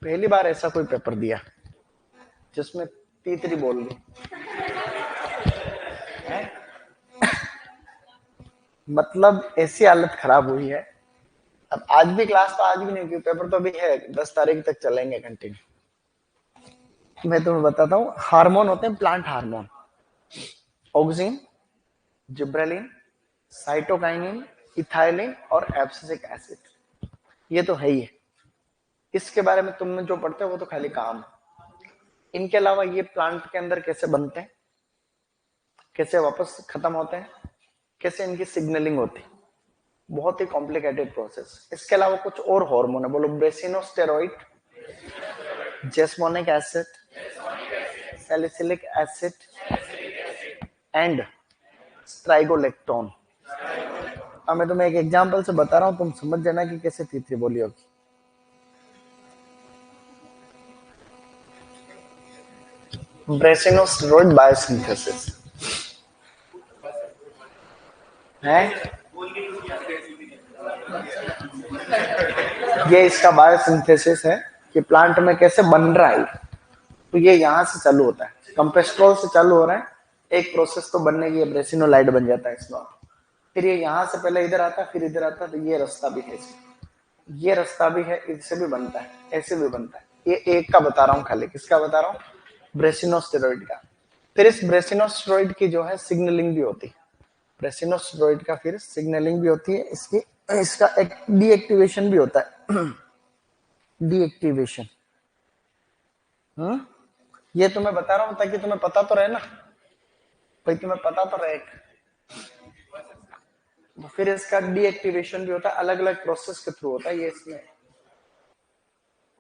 पहली बार ऐसा कोई पेपर दिया जिसमें तीतरी बोल दी। मतलब ऐसी हालत खराब हुई है। अब आज भी क्लास तो आज भी नहीं, क्योंकि पेपर तो अभी है, 10 तारीख तक चलेंगे कंटिन्यू। मैं तुम्हें बताता हूँ, हार्मोन होते हैं plant hormone, auxin, gibberellin, cytokinin, ethylene और एब्सिसिक एसिड, ये तो है ही है। इसके बारे में तुम जो पढ़ते हो वो तो खाली काम। इनके अलावा ये प्लांट के अंदर कैसे बनते हैं, कैसे वापस खत्म होते हैं, कैसे इनकी सिग्नलिंग होती है, बहुत ही कॉम्प्लिकेटेड प्रोसेस। इसके अलावा कुछ और हार्मोन है, बोलो ब्रेसिनोस्टेरॉइड, जेस्मोनिक एसिड, सैलिसिलिक एसिड एंड स्ट्राइगोलेक्टोन। अब मैं तुम्हें एक एग्जांपल से बता रहा हूं, तुम समझ जाना कि कैसे तीसरी बोली होगी। ब्रेसिनोस्टेरॉइड बायोसिंथेसिस है, ये इसका बायोसिंथेसिस है कि प्लांट में कैसे बन रहा है। तो ये यहां से चालू होता है, कंपेस्ट्रोल से चालू हो रहा है, एक प्रोसेस तो बनने की ब्रेसिनोलाइट बन जाता है इसमें। फिर ये यहां से पहले इधर आता है, फिर इधर आता है, तो ये रास्ता भी है, ये रास्ता भी है, इससे भी बनता है, ऐसे भी बनता है। ये एक का बता रहा हूँ खाली, किसका बता रहा हूँ, ब्रेसिनोस्टेरॉइड का। फिर इस ब्रेसिनोस्टेरॉइड की जो है सिग्नलिंग भी होती है, ब्रेसिनोस्टेरॉइड का फिर सिग्नलिंग भी होती है, इसकी इसका एक डीएक्टिवेशन भी होता है, डीएक्टिवेशन। ये तुम्हें बता रहा हूं ताकि तुम्हें पता तो रहे ना। भाई तुम्हें पता तो रहे, फिर इसका डीएक्टिवेशन भी होता है, अलग अलग प्रोसेस के थ्रू होता है ये, इसमें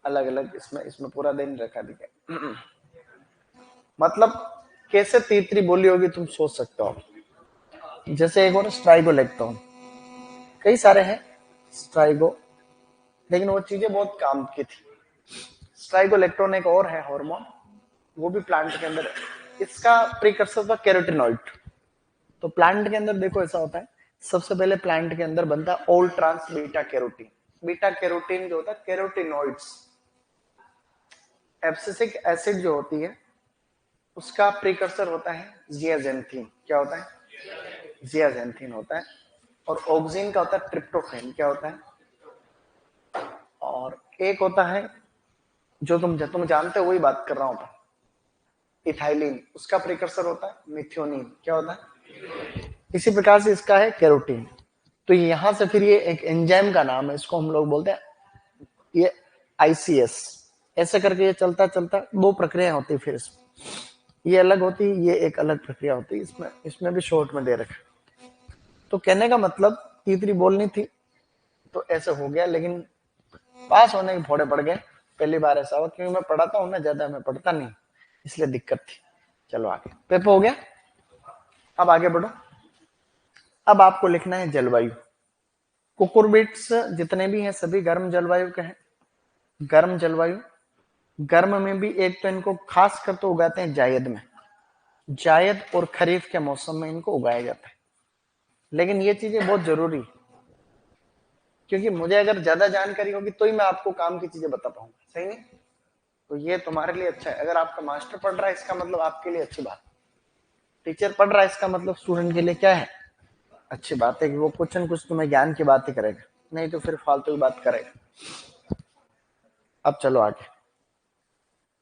अलग अलग, इसमें पूरा दिन रखा दिखा। मतलब कैसे तीतरी बोली होगी तुम सोच सकते हो। जैसे एक और स्ट्राइगोलेक्टोन, कई सारे हैं स्ट्राइगो, लेकिन वो चीजें बहुत काम की थी। स्ट्राइगोलेक्टोन एक और है हार्मोन, वो भी प्लांट के अंदर है। इसका प्रीकर्सर था कैरोटिनॉइड। तो प्लांट के अंदर देखो ऐसा होता है, सबसे पहले प्लांट के अंदर बनता है all trans beta carotene. Beta carotene जो होता है कैरोटिनॉइड्स, एब्सिसिक एसिड जो होती है उसका प्रीकर्सर होता है जियाजेंथीन। क्या होता है? जियाजेंथीन होता है। और ऑक्सिन का होता है ट्रिप्टोफैन। क्या होता है? और एक होता है जो तुम जानते हो, वही बात कर रहा हूं, इथाइलिन, उसका प्रीकर्सर होता है मिथ्योनिन। क्या होता है? इसी प्रकार से इसका है कैरोटीन। तो यहां से फिर ये एक एंजाइम का नाम है, इसको हम लोग बोलते हैं ये आईसीएस। ऐसे करके ये चलता चलता दो प्रक्रिया होती है, फिर इसमें ये अलग होती है, ये एक अलग प्रक्रिया होती है। इसमें इसमें भी शॉर्ट में दे रखा। तो कहने का मतलब तीसरी बोलनी थी तो ऐसे हो गया, लेकिन पास होने के फोड़े पड़ गए। पहली बार ऐसा हुआ, क्योंकि मैं पढ़ाता हूँ ना ज्यादा, मैं पढ़ता नहीं, इसलिए दिक्कत थी। चलो आगे, पेपर हो गया। अब आगे बढ़ो। अब आपको लिखना है जलवायु। कुकुरबिट्स जितने भी हैं सभी गर्म जलवायु के हैं। गर्म जलवायु, गर्म में भी एक तो इनको खास कर तो उगाते हैं जायद में, जायद और खरीफ के मौसम में इनको उगाया जाता है। लेकिन ये चीजें बहुत जरूरी, क्योंकि मुझे अगर ज्यादा जानकारी होगी तो ही मैं आपको काम की चीजें बता पाऊंगा, सही नहीं? तो ये तुम्हारे लिए अच्छा है। अगर आपका मास्टर पढ़ रहा है इसका मतलब आपके लिए अच्छी बात, टीचर पढ़ रहा है इसका मतलब स्टूडेंट के लिए क्या है? अच्छी बात है कि वो कुछ न कुछ तुम्हें ज्ञान की बात ही करेगा, नहीं तो फिर फालतू की बात करेगा। अब चलो आगे।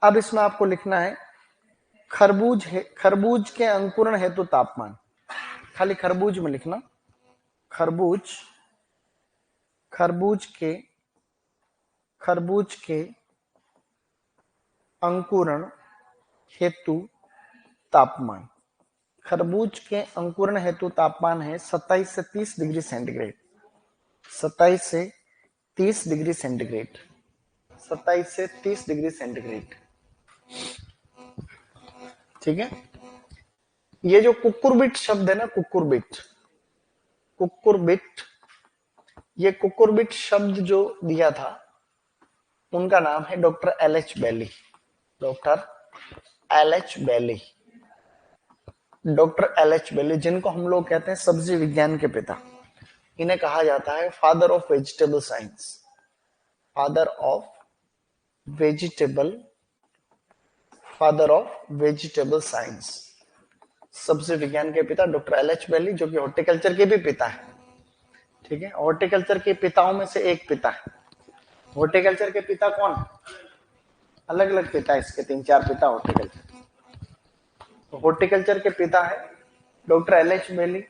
अब इसमें आपको लिखना है खरबूज है, खरबूज के अंकुरण हेतु तापमान। खाली खरबूज में लिखना, खरबूज, खरबूज के अंकुरण हेतु तापमान। खरबूज के अंकुरण हेतु तापमान है 27 से 30 डिग्री सेंटीग्रेड। 27 से 30 डिग्री सेंटीग्रेड, 27 से 30 डिग्री सेंटीग्रेड। ठीक है। ये जो कुकुरबिट शब्द है ना, कुकुरबिट, कुकुरबिट, ये कुकुरबिट शब्द जो दिया था उनका नाम है डॉक्टर एलएच बेली। डॉक्टर एलएच बेली, डॉक्टर एलएच बेली, जिनको हम लोग कहते हैं सब्जी विज्ञान के पिता। इन्हें कहा जाता है father of vegetable science, father of vegetable, father of vegetable science, सब्जी विज्ञान के पिता डॉक्टर एलएच बेली, जो कि हॉर्टिकल्चर के भी पिता है। ठीक है, हॉर्टिकल्चर के पिताओं में से एक पिता है। हॉर्टिकल्चर के पिता कौन? अलग अलग पिता है इसके, 3-4 पिता हॉर्टिकल्चर। तो हॉर्टिकल्चर के पिता है doctor L H Bailey,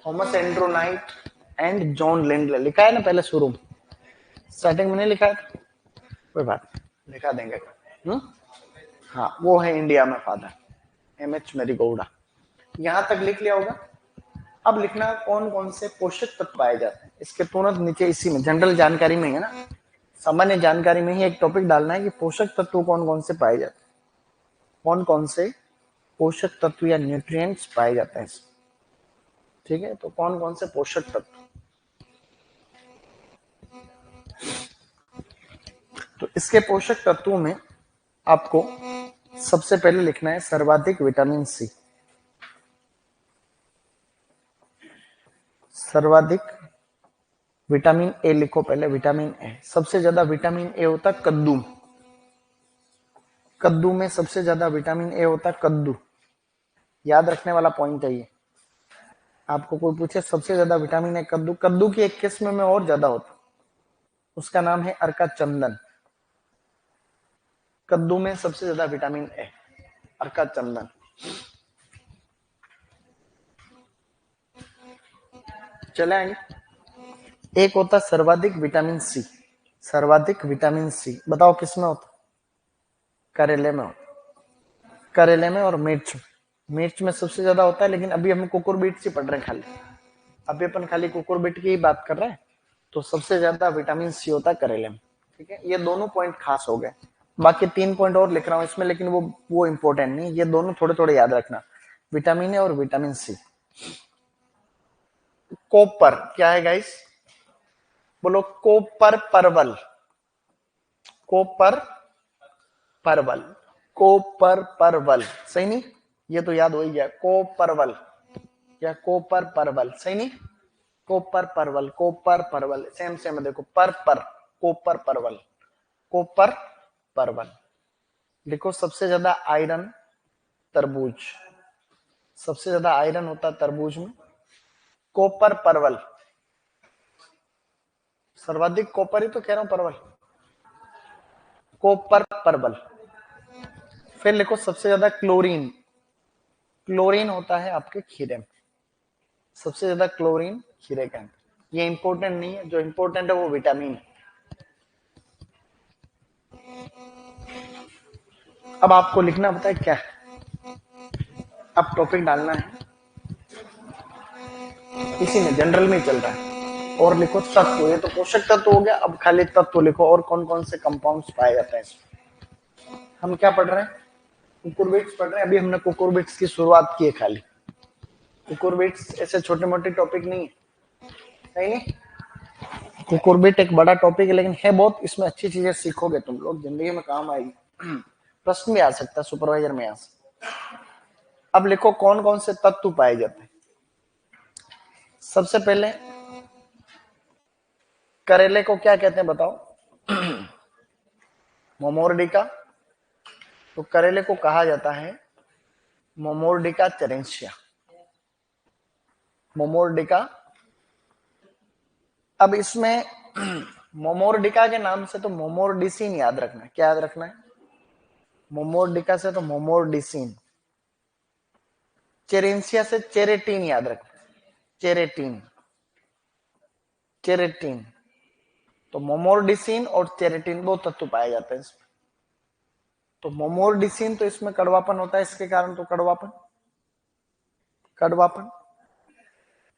Thomas Andrew Knight and John Lindley. लिखा है ना पहले शुरू में, स्टार्टिंग में नहीं लिखा है? कोई बात नहीं, लिखा देंगे। हाँ, वो है इंडिया में फादर, एमएच मेरी गौड़ा। यहां तक लिख लिया होगा। अब लिखना कौन कौन से पोषक तत्व पाए जाते हैं, इसके तुरंत नीचे इसी में जनरल जानकारी में है ना, सामान्य जानकारी में ही एक टॉपिक डालना है कि पोषक तत्व कौन कौन से पाए जाते हैं, कौन कौन से पोषक तत्व या न्यूट्रिएंट्स पाए जाते हैं। ठीक है, तो कौन कौन से पोषक तत्व, तो इसके पोषक तत्वों में आपको सबसे पहले लिखना है सर्वाधिक विटामिन सी। सर्वाधिक विटामिन ए लिखो पहले, विटामिन ए। सबसे ज्यादा विटामिन ए होता है कद्दू में, कद्दू में सबसे ज्यादा विटामिन ए होता है कद्दू। याद रखने वाला पॉइंट है ये। आपको कोई पूछे सबसे ज्यादा विटामिन ए कद्दू, कद्दू की एक किस्म में और ज्यादा होता, उसका नाम है अर्का चंदन। कद्दू में सबसे ज्यादा विटामिन ए, अर्का चंदन। चले आगे। एक होता सर्वाधिक विटामिन सी। सर्वाधिक विटामिन सी बताओ किसमें होता? करेले में होता, करेले में और मिर्च में। मिर्च में सबसे ज्यादा होता है, लेकिन अभी हम कुकुरबीट से पढ़ रहे हैं खाली, अभी अपन खाली कुकुरबीट की ही बात कर रहे हैं। तो सबसे ज्यादा विटामिन सी होता है करेले में। ठीक है, ये दोनों पॉइंट खास हो गए। बाकी 3 पॉइंट और लिख रहा हूं इसमें, लेकिन वो इंपॉर्टेंट नहीं, ये दोनों थोड़े थोड़े याद रखना, विटामिन ए और विटामिन सी। कोपर क्या है गाइस? बोलो कोपर परवल, कोपर परवल, कोपर परवल, सही नहीं? ये तो याद हो ही गया, कोपरवल या कोपर परवल, सही नहीं? कोपर परवल, कोपर परवल, सेम सेम देखो, पर कोपर परवल, कोपर परवल। देखो सबसे ज्यादा आयरन तरबूज, सबसे ज्यादा आयरन होता है तरबूज में। कोपर परवल, सर्वाधिक कॉपर ही तो कह रहा हूं, परवल, कोपर परवल। फिर लिखो सबसे ज्यादा क्लोरीन, क्लोरीन होता है आपके खीरे में, सबसे ज्यादा क्लोरीन खीरे के अंदर। ये इंपॉर्टेंट नहीं है, जो इंपॉर्टेंट है वो विटामिन। अब आपको लिखना पता है क्या, अब टॉपिक डालना है, इसी में जनरल में ही चल रहा है। और लिखो तत्व, ये तो पोषक तत्व हो गया, अब खाली तत्व लिखो और कौन कौन से कंपाउंड्स पाए जाते हैं इसमें। हम क्या पढ़ रहे हैं? कुकुरबिट्स पढ़ रहे हैं, अभी हमने कुकुरबिट्स की शुरुआत की है खाली। कुकुरबिट्स ऐसे छोटे मोटे टॉपिक नहीं है, सही नहीं? कुकुरबिट एक बड़ा टॉपिक है, लेकिन है बहुत, इसमें अच्छी चीजें सीखोगे तुम लोग, जिंदगी में काम आएगी। प्रश्न भी आ सकता है, सुपरवाइजर में आ सकता। अब लिखो कौन कौन से तत्व पाए जाते हैं। सबसे पहले करेले को क्या कहते हैं बताओ? मोमोर्डिका। तो करेले को कहा जाता है मोमोर्डिका चेरेंशिया, मोमोर्डिका। अब इसमें मोमोर्डिका के नाम से तो मोमोर्डिसिन याद रखना है। क्या याद रखना है? मोमोर्डिका से तो मोमोर्डिसिन, चेरेंशिया से चेरेटीन याद रखना, चेरेटीन, चेरेटीन। तो मोमोर्डिसिन और चेरेटीन दो तत्व पाए जाते हैं इसमें। तो मोमोर्डिसिन तो इसमें कड़वापन होता है, इसके कारण तो कड़वापन, कड़वापन।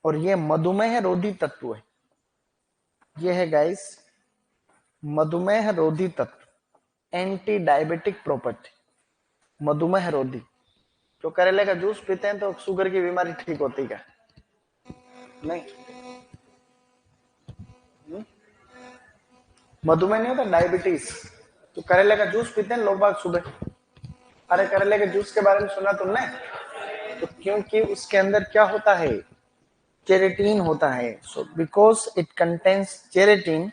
और ये मधुमेह रोधी तत्व है, ये है गाइस मधुमेह रोधी तत्व, एंटी डायबिटिक प्रॉपर्टी, मधुमेह रोधी। जो करेले का जूस पीते हैं तो शुगर की बीमारी ठीक होती क्या? नहीं, मधुमेह नहीं होता, डायबिटीज। तो करेले का जूस पीते हैं लोग बाग सुबह। अरे करेले के जूस के बारे में सुना तुमने? तो क्योंकि उसके अंदर क्या होता है? चेरेटीन होता है। So because it contains charantin,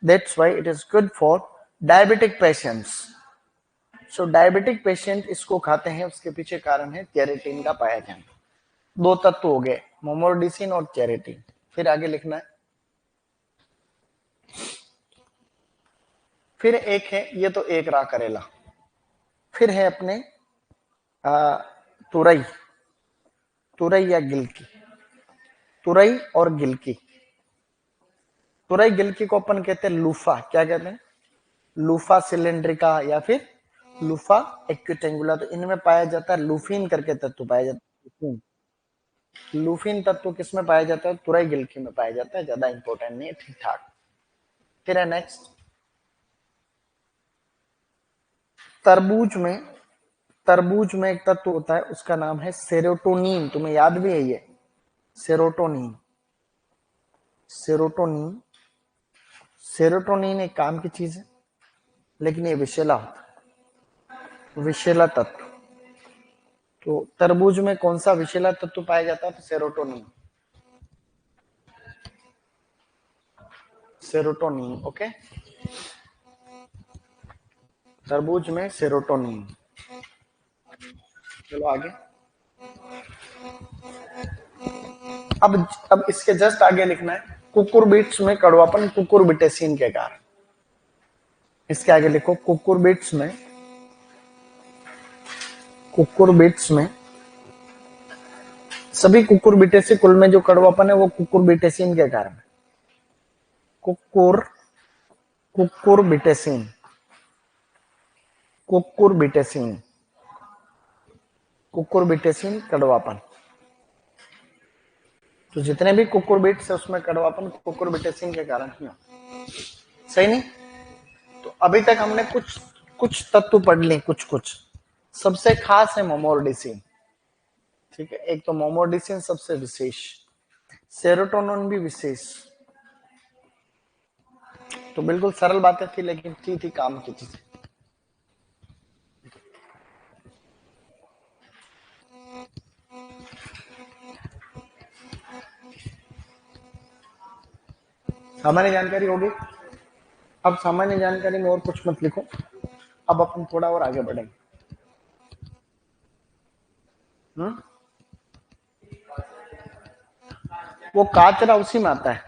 that's why it is good for diabetic patients. So diabetic patient इसको खाते हैं, उसके पीछे कारण है चेरेटीन का पाया जाना। दो तत्व हो गए, मोमोर्डिसिन और चेरेटीन। फिर आगे लिखना है, फिर एक है, ये तो एक रहा करेला। फिर है अपने तुरई, तुरई या गिलकी, तुरई और गिलकी। तुरई गिलकी को अपन कहते हैं लूफा, क्या कहते हैं? लूफा सिलेंड्रिका या फिर लूफा एक्यूटेंगुला। तो इनमें पाया जाता है लूफिन करके तत्व पाया जाता है। लूफिन तत्व किसमें पाया जाता है? तुरई गिलकी में पाया जाता है, ज्यादा इंपॉर्टेंट नहीं है, ठीक ठाक। फिर है नेक्स्ट तरबूज में, तरबूज में एक तत्व होता है, उसका नाम है सेरोटोनिन। तुम्हें याद भी है ये, सेरोटोनिन, सेरोटोनिन। सेरोटोनिन एक काम की चीज है, लेकिन ये विषैला होता है, विषैला तत्व। तो तरबूज में कौन सा विषैला तत्व पाया जाता है? तो सेरोटोनिन, सेरोटोनिन। ओके, तरबूज में सेरोटोनिन। चलो आगे। अब इसके जस्ट आगे लिखना है कुकुरबिट्स में कड़वापन कुकुरबिटेसिन के कारण। इसके आगे लिखो कुकुरबिट्स में, कुकुरबिट्स में सभी कुकुरबिटेसी कुल में जो कड़वापन है वो कुकुरबिटेसिन के कारण है। कुकुर कुकुरबिटेसिन, कुकुरबिटेसिन, कुकुरबिटेसिन कड़वापन। तो जितने भी कुकुरबिट्स है उसमें कड़वापन कुकुरबिटेसिन के कारण ही होता। सही नहीं? तो अभी तक हमने कुछ कुछ तत्व पढ़ लिए, कुछ कुछ सबसे खास है मोमोर्डिसिन। ठीक है, एक तो मोमोर्डिसिन सबसे विशेष, सेरोटोनिन भी विशेष। तो बिल्कुल सरल बातें थी लेकिन थी काम की चीजें। सामान्य जानकारी होगी। अब सामान्य जानकारी में और कुछ मत लिखो, अब अपन थोड़ा और आगे बढ़ेंगे। वो काचरा उसी में आता है,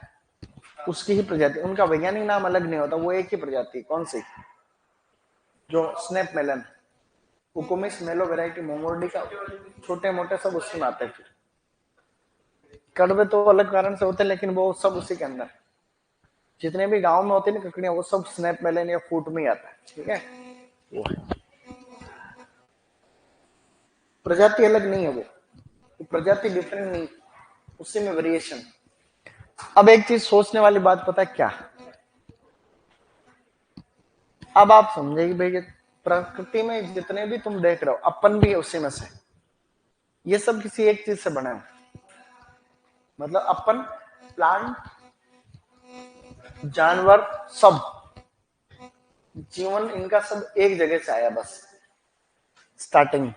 उसकी ही प्रजाति, उनका वैज्ञानिक नाम अलग नहीं होता, वो एक ही प्रजाति। कौन सी? जो स्नैप मेलन, कुकुमिस मेलो वेराइटी मोमोर्डिका, छोटे मोटे सब उसी में आते हैं। फिर कड़वे तो अलग कारण से होते हैं लेकिन वो सब उसी के अंदर। जितने भी गांव में होती है ना ककड़ियां, वो सब स्नैप मेलन या फूट में ही आता है। ठीक है, वो है। प्रजाति अलग नहीं है, वो प्रजाति डिफरेंट नहीं, उसी में वेरिएशन। अब एक चीज सोचने वाली बात पता है क्या? अब आप समझेगी भाई, प्रकृति में जितने भी तुम देख रहे हो अपन भी उसी में से, ये सब किसी एक चीज से बने हो। मतलब अपन, प्लांट, जानवर, सब जीवन, इनका सब एक जगह से आया बस स्टार्टिंग।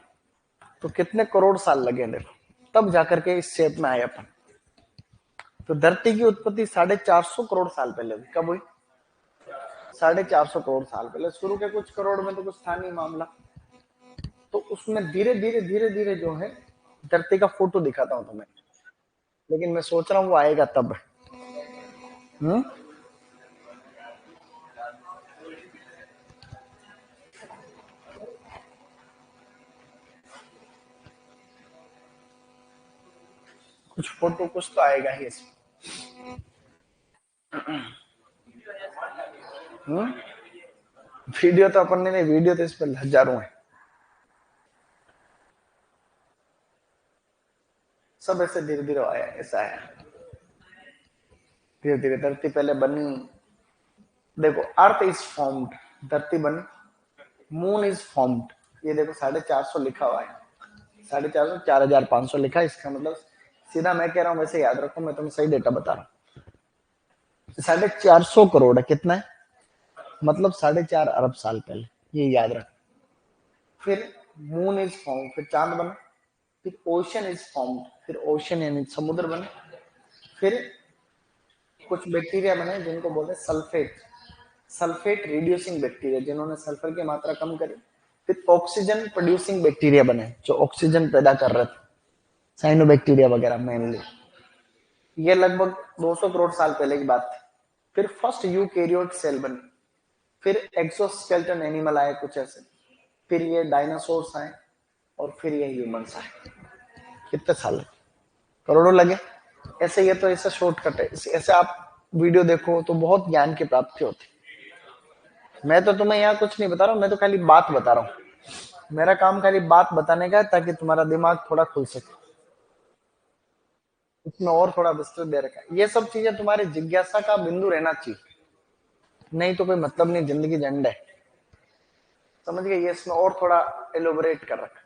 तो कितने करोड़ साल लगे देखो, तब जाकर के इस शेप में आए अपन। तो धरती की उत्पत्ति 450 करोड़ साल पहले हुई। कब हुई? 450 करोड़ साल पहले। शुरू के कुछ करोड़ में तो कुछ था नहीं मामला, तो उसमें धीरे धीरे धीरे धीरे जो है धरती का फोटो दिखाता हूं तुम्हें, लेकिन मैं सोच रहा हूं वो आएगा तब। कुछ फोटो कुछ तो आएगा ही इसमें। वीडियो तो अपन ने नहीं, वीडियो तो इस पर हजारों है। सब ऐसे धीरे धीरे आया, ऐसा आया धीरे धीरे। धरती पहले बनी, देखो अर्थ इज फॉर्म्ड, धरती बनी, मून इज फॉर्म्ड। ये देखो 450 लिखा हुआ है, 450, 4500 लिखा है। इसका मतलब सीधा मैं कह रहा हूं वैसे याद रखो, मैं तुम्हें सही डेटा बता रहा हूँ। 450 करोड़ है, कितना है? मतलब 4.5 अरब साल पहले, ये याद रख। फिर मून इज फॉर्म, फिर चांद बना, फिर ओशन इज फॉर्म्ड, फिर ओशन यानी समुद्र बने, फिर कुछ बैक्टीरिया बने जिनको बोलते हैं सल्फेट, सल्फेट रिड्यूसिंग बैक्टीरिया, जिन्होंने सल्फर की मात्रा कम करी। फिर ऑक्सीजन प्रोड्यूसिंग बैक्टीरिया बने जो ऑक्सीजन पैदा कर रहे थे, साइनोबैक्टीरिया वगैरह मेनली। ये लगभग 200 करोड़ साल पहले की बात थी। फिर फर्स्ट यूकैरियोट सेल बनी, फिर एक्सोस्केलेटन एनिमल आए कुछ ऐसे, फिर ये डायनासोर्स आए, और फिर ये ह्यूमंस आए। कितने साल लगे? करोड़ों लगे। ऐसे ये तो ऐसा शॉर्टकट है, ऐसे आप वीडियो देखो तो बहुत ज्ञान की प्राप्ति होती। मैं तो तुम्हें यहाँ कुछ नहीं बता रहा हूँ, मैं तो खाली बात बता रहा हूँ। मेरा काम खाली बात बताने का है ताकि तुम्हारा दिमाग थोड़ा खुल सके। उसमें और थोड़ा विस्तृत दे रखा है। ये सब चीजें तुम्हारी जिज्ञासा का बिंदु रहना चाहिए, नहीं तो कोई मतलब नहीं, जिंदगी झंड है। समझ गए? ये इसमें और थोड़ा एलोबरेट कर रखा।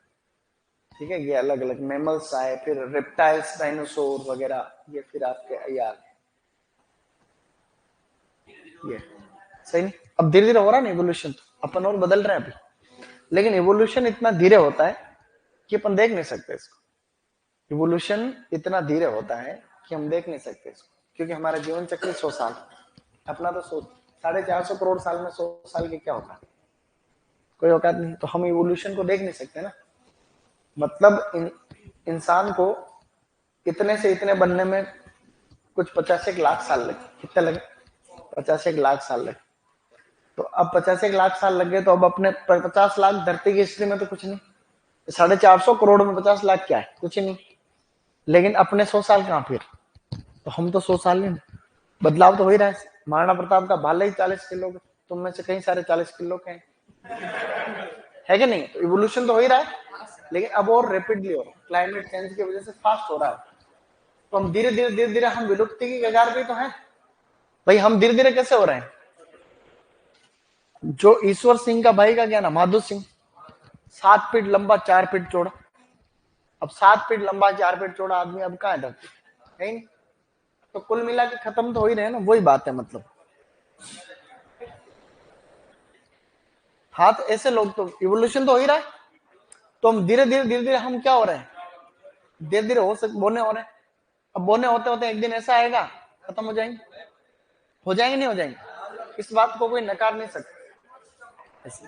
ठीक है, ये अलग अलग मैमल्स आए, फिर रेप्टाइल्स, डायनासोर वगैरह, ये फिर आपके यार ये सही नहीं। अब धीरे धीरे हो रहा है ना इवोल्यूशन, तो अपन और बदल रहे हैं अभी, लेकिन इवोल्यूशन इतना धीरे होता है कि अपन देख नहीं सकते इसको। इवोल्यूशन इतना धीरे होता है कि हम देख नहीं सकते इसको, क्योंकि हमारा जीवन चक्र 100 साल, अपना तो 450 करोड़ साल में 100 साल के क्या होता है? कोई औकात नहीं। तो हम इवोल्यूशन को देख नहीं सकते ना। मतलब इंसान को इतने से इतने बनने में कुछ 51 लाख साल लगे। कितने लगे? 51 लाख साल लगे। तो अब 51 लाख साल लग गए, तो अब अपने 50 लाख धरती की हिस्ट्री में तो कुछ नहीं। 450 करोड़ में 50 लाख क्या है? कुछ नहीं। लेकिन अपने 100 साल कहां फिर? तो हम तो 100 साल नहीं, बदलाव तो हो ही रहा है। महाराणा प्रताप का भाला ही 40 किलो का, तुम में से कई सारे 40 किलो के हैं, है कि नहीं? तो इवोल्यूशन तो हो ही रहा है। लेकिन अब और रैपिडली हो रहा है, क्लाइमेट चेंज की वजह से फास्ट हो रहा है। तो हम धीरे धीरे हम विलुप्ति की कगार पे तो हैं भाई। हम धीरे धीरे कैसे हो रहे हैं? जो ईश्वर सिंह का भाई का क्या नाम, माधो सिंह, 7 फीट लंबा 4 फीट चौड़ा। अब 7 फीट लंबा 4 फीट चौड़ा आदमी अब कहाँ है धरती, नहीं। तो कुल मिला के खत्म तो हो ही रहे हैं ना, वही बात है मतलब। हाँ, तो ऐसे लोग तो इवोल्यूशन तो हो ही रहा है। तो हम धीरे धीरे हम क्या हो रहे हैं, धीरे धीरे बोने हो रहे हैं। अब बोने होते होते एक दिन ऐसा आएगा खत्म हो जाएंगे, हो जाएंगे नहीं हो जाएंगे, इस बात को कोई नकार नहीं सकता ऐसे।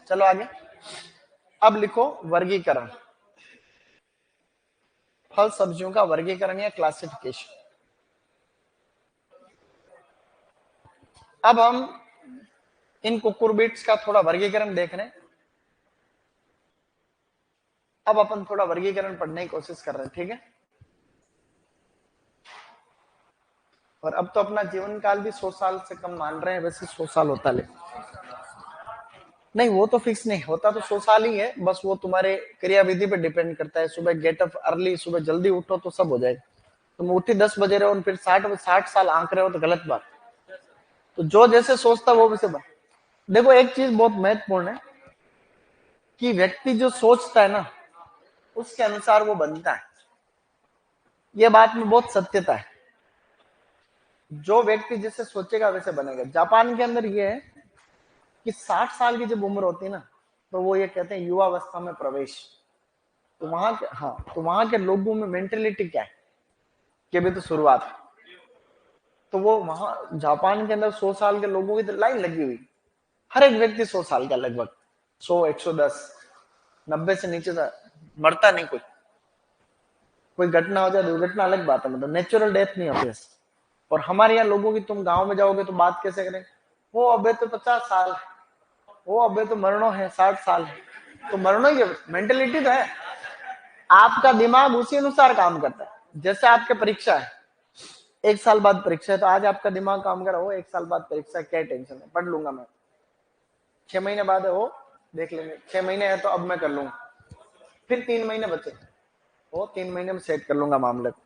चलो आगे। अब लिखो वर्गीकरण, फल सब्जियों का वर्गीकरण या क्लासिफिकेशन। अब हम इन कुकुरबिट्स का थोड़ा वर्गीकरण देख रहे हैं। अब अपन थोड़ा वर्गीकरण पढ़ने की कोशिश कर रहे हैं, ठीक है। और अब तो अपना जीवन काल भी 100 साल से कम मान रहे हैं, वैसे 100 साल होता ले नहीं, वो तो फिक्स नहीं होता, तो 100 साल ही है बस। वो तुम्हारे क्रियाविधि पे डिपेंड करता है। सुबह गेट अप अर्ली, सुबह जल्दी उठो तो सब हो जाएगा। तुम उठी 10 बजे रहे हो और फिर 60 साल आंक रहे हो तो गलत बात। तो जो जैसे सोचता है वो वैसे बन। देखो एक चीज बहुत महत्वपूर्ण है कि व्यक्ति जो सोचता है ना, उसके अनुसार वो बनता है। ये बात में बहुत सत्यता है। जो व्यक्ति जैसे सोचेगा वैसे बनेगा। जापान के अंदर ये है कि 60 साल की जब उम्र होती है ना, तो वो ये कहते हैं युवावस्था में प्रवेश। तो वहां के, हाँ, तो वहां के लोगों में मेंटेलिटी क्या है कि अभी तो शुरुआत। तो वो वहां जापान के अंदर 100 साल के लोगों की तो लाइन लगी हुई। हर एक व्यक्ति 100 साल का लगभग, 100, 110, 90 से नीचे तो मरता नहीं कोई। कोई घटना हो जाए, दुर्घटना अलग बात है, मतलब नेचुरल डेथ नहीं होती। और हमारे यहाँ लोगों की, तुम गांव में जाओगे तो बात कैसे करें, वो अबे तो 50 साल है, वो अबे तो मरणो है, 60 साल है। तो मरणो की मेंटेलिटी तो है। आपका दिमाग उसी अनुसार काम करता है। जैसे आपके परीक्षा है, 1 साल बाद परीक्षा है, तो आज आपका दिमाग काम कर रहा हो, 1 साल बाद परीक्षा है, क्या टेंशन है, पढ़ लूंगा मैं। 6 महीने बाद है वो, देख लेंगे। 6 महीने है तो अब मैं कर लूंगा। फिर 3 महीने बचे, वो 3 महीने में सेट कर लूंगा मामले को।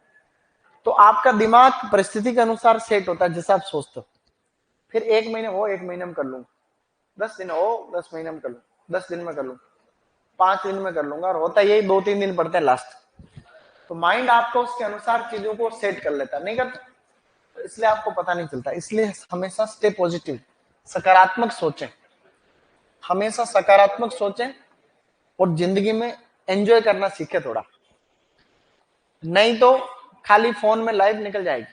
तो आपका दिमाग परिस्थिति के अनुसार सेट होता है जैसा आप सोचते हो। फिर 1 महीने हो, 1 महीने में कर लूंगा। 10 दिन हो, 10 महीने में कर लूंगा, 10 दिन में कर लूंगा, 5 दिन में कर लूंगा। और होता यही 2-3 दिन पड़ते हैं लास्ट। तो माइंड आपको उसके अनुसार चीजों को सेट कर लेता, नहीं करता, तो इसलिए आपको पता नहीं चलता। इसलिए हमेशा स्टे पॉजिटिव, सकारात्मक सोचें, हमेशा सकारात्मक सोचें। और जिंदगी में एंजॉय करना सीखे थोड़ा, नहीं तो खाली फोन में लाइफ निकल जाएगी,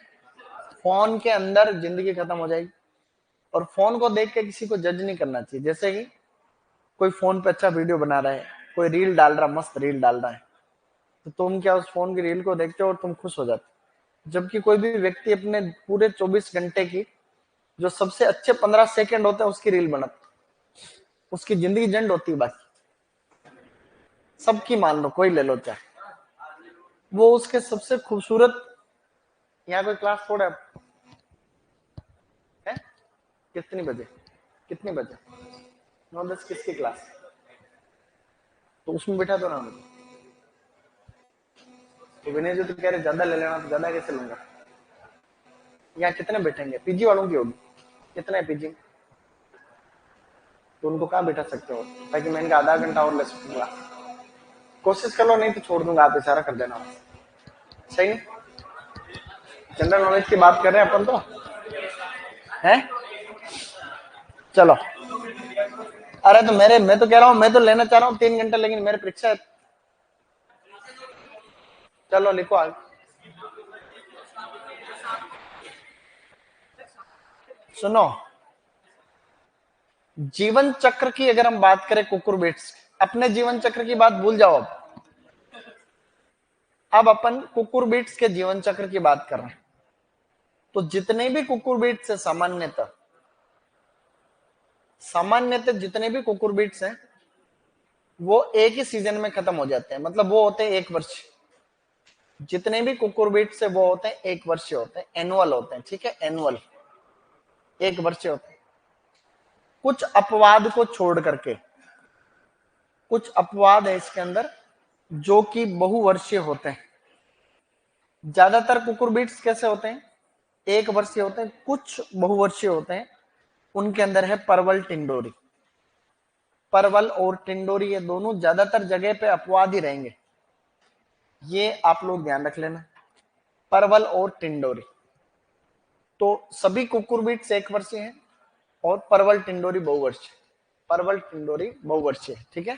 फोन के अंदर जिंदगी खत्म हो जाएगी। और फोन को देख के किसी को जज नहीं करना चाहिए। जैसे कि कोई फोन पे अच्छा वीडियो बना रहा है, कोई रील डाल रहा, मस्त रील डाल रहा है, तो तुम क्या उस फोन की रील को देखते हो और तुम खुश हो जाते। जबकि कोई भी व्यक्ति अपने पूरे 24 घंटे की जो सबसे अच्छे 15 सेकंड होते हैं उसकी रील बनाता, उसकी जिंदगी जंड होती है। बाकी सबकी मान लो, कोई ले लो चाहे, वो उसके सबसे खूबसूरत। यहाँ कोई क्लास थोड़ा है, कितनी बजे, कितनी बजे, 9-10 किसकी क्लास, तो उसमें बैठा दो ना मुझे। तो विनय जी तो कह रहे ज्यादा ले लेना, तो ज्यादा कैसे लूंगा। यहाँ कितने बैठेंगे, पीजी वालों की होगी, कितना है पीजी, तो उनको कहाँ बैठा सकते हो, ताकि मैं इनका आधा घंटा और ले सकूंगा। कोशिश कर लो, नहीं तो छोड़ दूंगा, आप इशारा कर देना। सही है, जनरल नॉलेज की बात कर रहे हैं अपन तो है। चलो, अरे तो मैं तो कह रहा हूँ, मैं तो लेना चाह रहा हूँ 3 घंटे, लेकिन मेरे परीक्षा है। चलो लिखो आगे। सुनो, जीवन चक्र की अगर हम बात करें कुकुरबिट्स, अपने जीवन चक्र की बात भूल जाओ। अब अपन कुकुरबिट्स के जीवन चक्र की बात कर रहे हैं। तो जितने भी कुकुरबिट्स है, सामान्यतः जितने भी कुकुरबिट्स हैं वो एक ही सीजन में खत्म हो जाते हैं, मतलब वो होते हैं 1 वर्ष। जितने भी कुकुरबिट्स है वो होते हैं 1 वर्ष होते हैं, एनुअल होते हैं, ठीक है, एनुअल 1 वर्ष होते हैं। कुछ अपवाद को छोड़ करके, कुछ अपवाद है इसके अंदर जो कि बहुवर्षीय होते हैं। ज्यादातर कुकुरबिट्स कैसे होते हैं, एक वर्षीय होते हैं, कुछ बहुवर्षीय होते हैं। उनके अंदर है परवल टिंडोरी। परवल और टिंडोरी ये दोनों ज्यादातर जगह पे अपवाद ही रहेंगे, ये आप लोग ध्यान रख लेना, परवल और टिंडोरी। तो सभी कुकुरबिट्स एक वर्षीय हैं और परवल टिंडोरी बहुवर्षीय, परवल टिंडोरी बहुवर्षीय, ठीक है।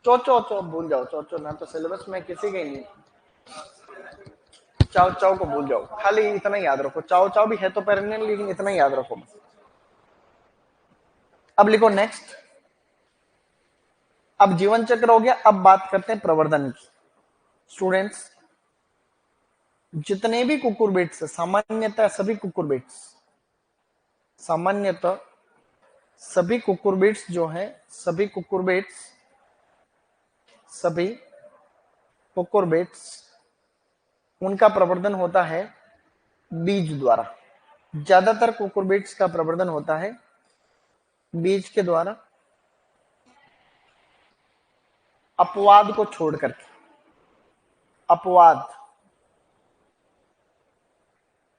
चो चो चो भूल जाओ, चो चो ना तो सिलेबस में किसी का ही नहीं। चाव चाव को भूल जाओ, खाली इतना ही याद रखो, चाव चाव भी है तो पेरेनियल, लेकिन इतना ही याद रखो। अब लिखो नेक्स्ट। अब जीवन चक्र हो गया, अब बात करते हैं प्रवर्धन की। स्टूडेंट्स, जितने भी कुकुरबिट्स, सामान्यतः सभी कुकुरबिट्स, सामान्यतः सभी कुकुरबिट्स जो है, सभी कुकुरबिट्स उनका प्रवर्धन होता है बीज द्वारा। ज्यादातर कुकुरबिट्स का प्रवर्धन होता है बीज के द्वारा, अपवाद को छोड़ करके।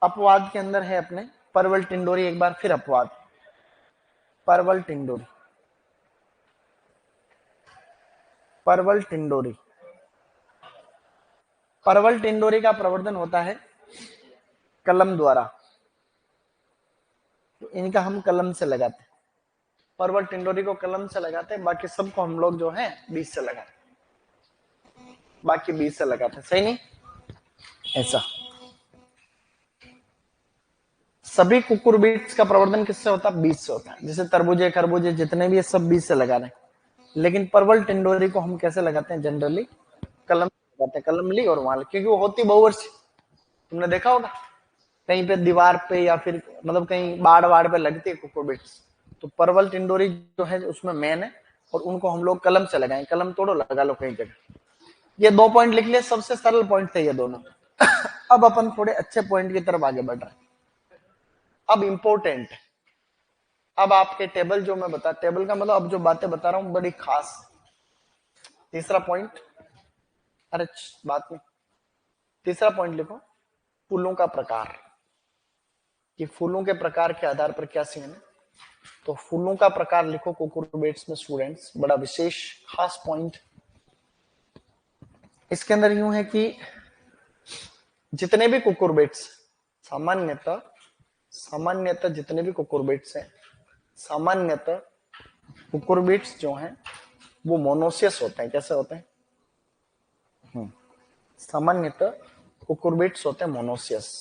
अपवाद के अंदर है अपने परवल टिंडोरी, एक बार फिर अपवाद, परवल टिंडोरी, परवल टिंडोरी। परवल टिंडोरी का प्रवर्धन होता है कलम द्वारा, तो इनका हम कलम से लगाते हैं, परवल टिंडोरी को कलम से लगाते हैं, बाकी सबको हम लोग जो है बीज से लगाते हैं, बाकी बीज से लगाते हैं, सही नहीं ऐसा। सभी कुकुरबिट्स का प्रवर्धन किससे होता है, बीज से होता है। जैसे तरबूजे खरबूजे जितने भी है सब बीज से लगा रहे हैं, लेकिन परवल टिंडोरी को हम कैसे लगाते हैं, जनरली कलम लगाते हैं, कलम ली और वहां, क्योंकि वो होती बहुवर्षीय। तुमने देखा होगा कहीं पे दीवार पे या फिर मतलब कहीं बाड़ वाड़ पे लगती है कुकुरबिट्स, तो परवल टिंडोरी जो है उसमें मेन है, और उनको हम लोग कलम से लगाएं, कलम तोड़ो लगा लो कहीं जगह। ये 2 पॉइंट लिख लिए, सबसे सरल पॉइंट थे ये दोनों। अब अपन थोड़े अच्छे पॉइंट की तरफ आगे बढ़ रहे हैं। अब इंपॉर्टेंट, अब आपके टेबल जो मैं बता, टेबल का मतलब अब जो बातें बता रहा हूं बड़ी खास। तीसरा पॉइंट, अरे बात नहीं, तीसरा पॉइंट लिखो, फूलों का प्रकार, कि फूलों के प्रकार के आधार पर क्या सीन है। तो फूलों का प्रकार लिखो कुकुरबिट्स में स्टूडेंट्स, बड़ा विशेष खास पॉइंट। इसके अंदर यूं है कि जितने भी कुकुरबिट्स, सामान्यतः जितने भी कुकुरबिट्स हैं, सामान्यतः कुकुरबिट्स जो हैं वो मोनोसियस होते हैं। कैसे होते हैं, सामान्यतः कुकुरबिट्स होते हैं मोनोसियस।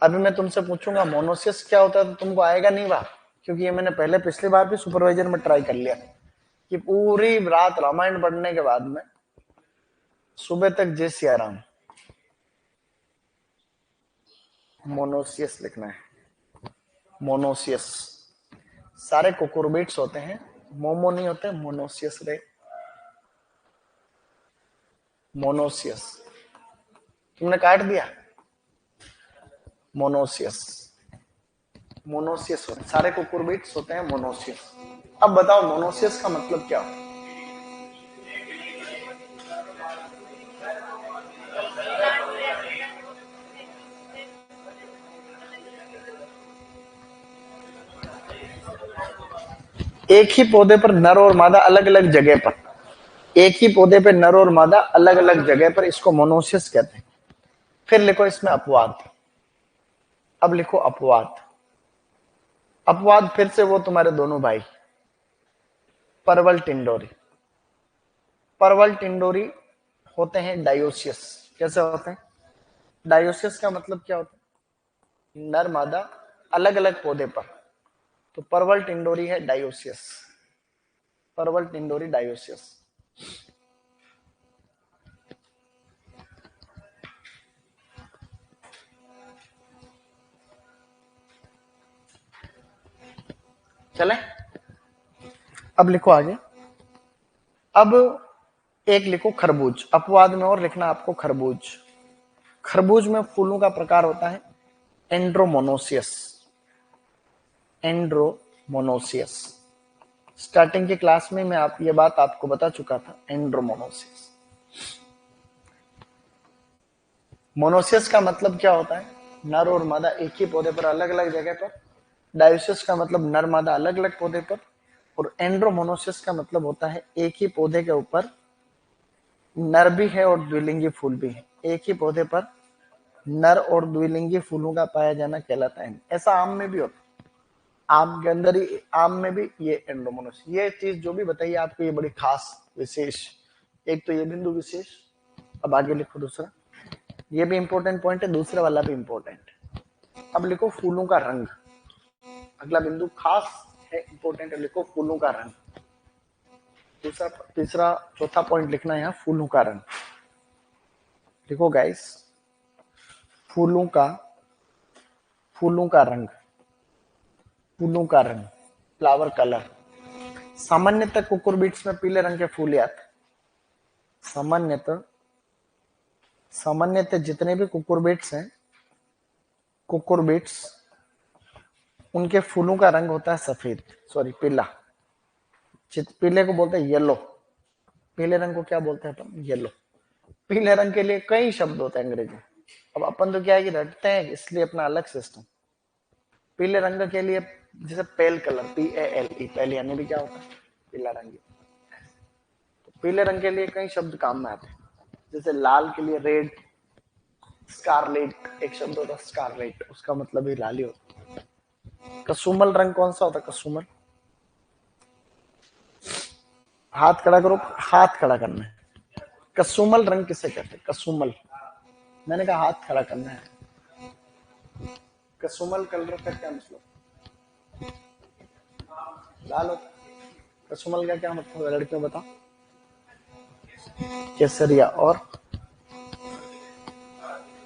अभी मैं तुमसे पूछूंगा मोनोसियस क्या होता है, तो तुमको आएगा नहीं बात, क्योंकि ये मैंने पहले पिछली बार भी सुपरवाइजर में ट्राई कर लिया कि पूरी रात रामायण पढ़ने के बाद में सुबह तक जय सिया राम, मोनोसियस लिखना है, मोनोसियस। सारे कुकुरबिट्स होते हैं, मोमो नहीं होते, मोनोसियस रे, मोनोसियस। तुमने काट दिया, मोनोसियस, मोनोसियस होते सारे कुकुरबिट्स होते हैं मोनोसियस। अब बताओ मोनोसियस का मतलब क्या हो। एक ही पौधे पर नर और मादा अलग अलग जगह पर, एक ही पौधे पर नर और मादा अलग अलग जगह पर, इसको मोनोसियस कहते हैं। फिर लिखो इसमें अपवाद। अब लिखो अपवाद, अपवाद फिर से वो तुम्हारे दोनों भाई, परवल टिंडोरी, परवल टिंडोरी होते हैं डायोसियस। कैसे होते हैं, डायोसियस का मतलब क्या होता है, नर मादा अलग अलग पौधे पर, तो परवल टिंडोरी है डायोसियस, परवल टिंडोरी डायोसियस। चले, अब लिखो आगे। अब एक लिखो खरबूज, अपवाद में और लिखना आपको खरबूज। खरबूज में फूलों का प्रकार होता है एंड्रोमोनोसियस, एंड्रोमोनोसियस। स्टार्टिंग की क्लास में मैं ये बात आपको बता चुका था, एंड्रोमोनोसिस। मोनोसिस का मतलब क्या होता है? नर और मादा एक ही पौधे पर अलग अलग जगह पर। डायोसिस का मतलब नर मादा अलग अलग पौधे पर। और एंड्रोमोनोसिस का मतलब होता है एक ही पौधे के ऊपर नर भी है और द्विलिंगी फूल भी है। एक ही पौधे पर नर और द्विलिंगी फूलों का पाया जाना कहलाता है। ऐसा आम में भी होता है। आम के अंदर ही, आम में भी ये एंड्रोमोनोसिस, ये चीज जो भी बताइए आपको, ये बड़ी खास विशेष। एक तो ये बिंदु विशेष। अब आगे लिखो दूसरा, ये भी इंपॉर्टेंट पॉइंट है, दूसरा वाला भी इंपॉर्टेंट। अब लिखो फूलों का रंग। अगला बिंदु खास है, इंपॉर्टेंट है, लिखो फूलों का रंग। दूसरा, तीसरा, चौथा पॉइंट लिखना है यहाँ, फूलों का रंग। देखो गाइस, फूलों का रंग, फूलों का रंग, फ्लावर कलर। सामान्यतः कुकुरबिट्स में पीले रंग के फूल आते हैं। सामान्यतः जितने भी कुकुरबिट्स हैं, कुकुरबिट्स, उनके फूलों का रंग होता है सफेद, सॉरी पीला। पीले को बोलते हैं येलो। पीले रंग को क्या बोलते हैं अपन? येलो। पीले रंग के लिए कई शब्द होते हैं अंग्रेजी में। अब अपन तो क्या है कि रटते हैं, इसलिए अपना अलग सिस्टम। पीले रंग के लिए जैसे पेल कलर, PALE, पेल यानी भी क्या होता है? पीला रंग। तो पीले रंग के लिए कई शब्द काम में आते हैं। जैसे लाल के लिए रेड, स्कारलेट एक शब्द होता है, स्कारलेट, उसका मतलब ही लाल ही होता है। कसुमल रंग कौन सा होता है? कसुमल, हाथ खड़ा करो, हाथ खड़ा करना है। कसुमल रंग किसे कहते हैं? कसुमल, मैंने कहा हाथ खड़ा करना है। कसुमल कलर का क्या मतलब? लाल होता है। कसुमल का क्या मतलब है लड़कियों, बताओ? केसरिया और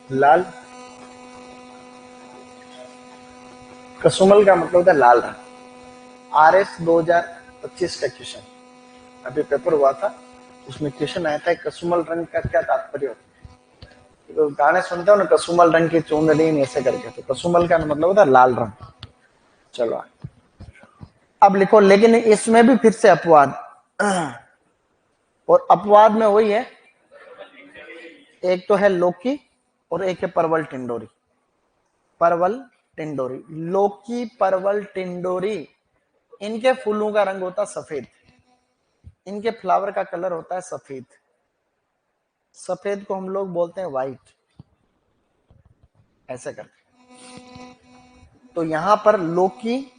लाल। कसुमल का मतलब होता है लाल रंग। RS 2025 का क्वेश्चन अभी पेपर हुआ था, उसमें क्वेश्चन आया था कसुमल रंग का क्या तात्पर्य होता है। तो गाने सुनते हो ना, कसुमल रंग की चुनरी ऐसे करके, तो कसुमल का मतलब होता है लाल रंग। चलो अब लिखो, लेकिन इसमें भी फिर से अपवाद, और अपवाद में वही है, एक तो है लोकी और एक है परवल टिंडोरी। परवल टिंडोरी, लोकी, परवल टिंडोरी, इनके फूलों का रंग होता है सफेद। इनके फ्लावर का कलर होता है सफेद। सफेद को हम लोग बोलते हैं व्हाइट, ऐसे करके। तो यहां पर लोकी,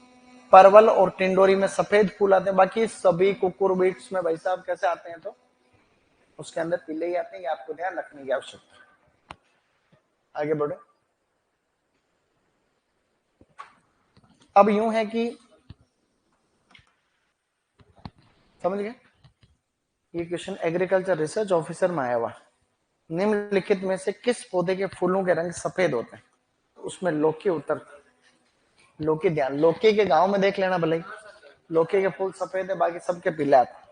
परवल और टिंडोरी में सफेद फूल आते हैं। बाकी सभी कुकुरबिट्स में भाई साहब कैसे आते हैं? तो उसके अंदर पीले ही आते हैं, ये आपको ध्यान रखने की आवश्यकता। आगे बढ़ो। अब यूं है कि समझ गए, ये क्वेश्चन एग्रीकल्चर रिसर्च ऑफिसर में आया हुआ। निम्नलिखित में से किस पौधे के फूलों के रंग सफेद होते हैं? उसमें लौकी उत्तर। लौकी, ध्यान, लौकी के गांव में देख लेना भले, लौकी के फूल सफेद है, बाकी सबके पीले आते हैं।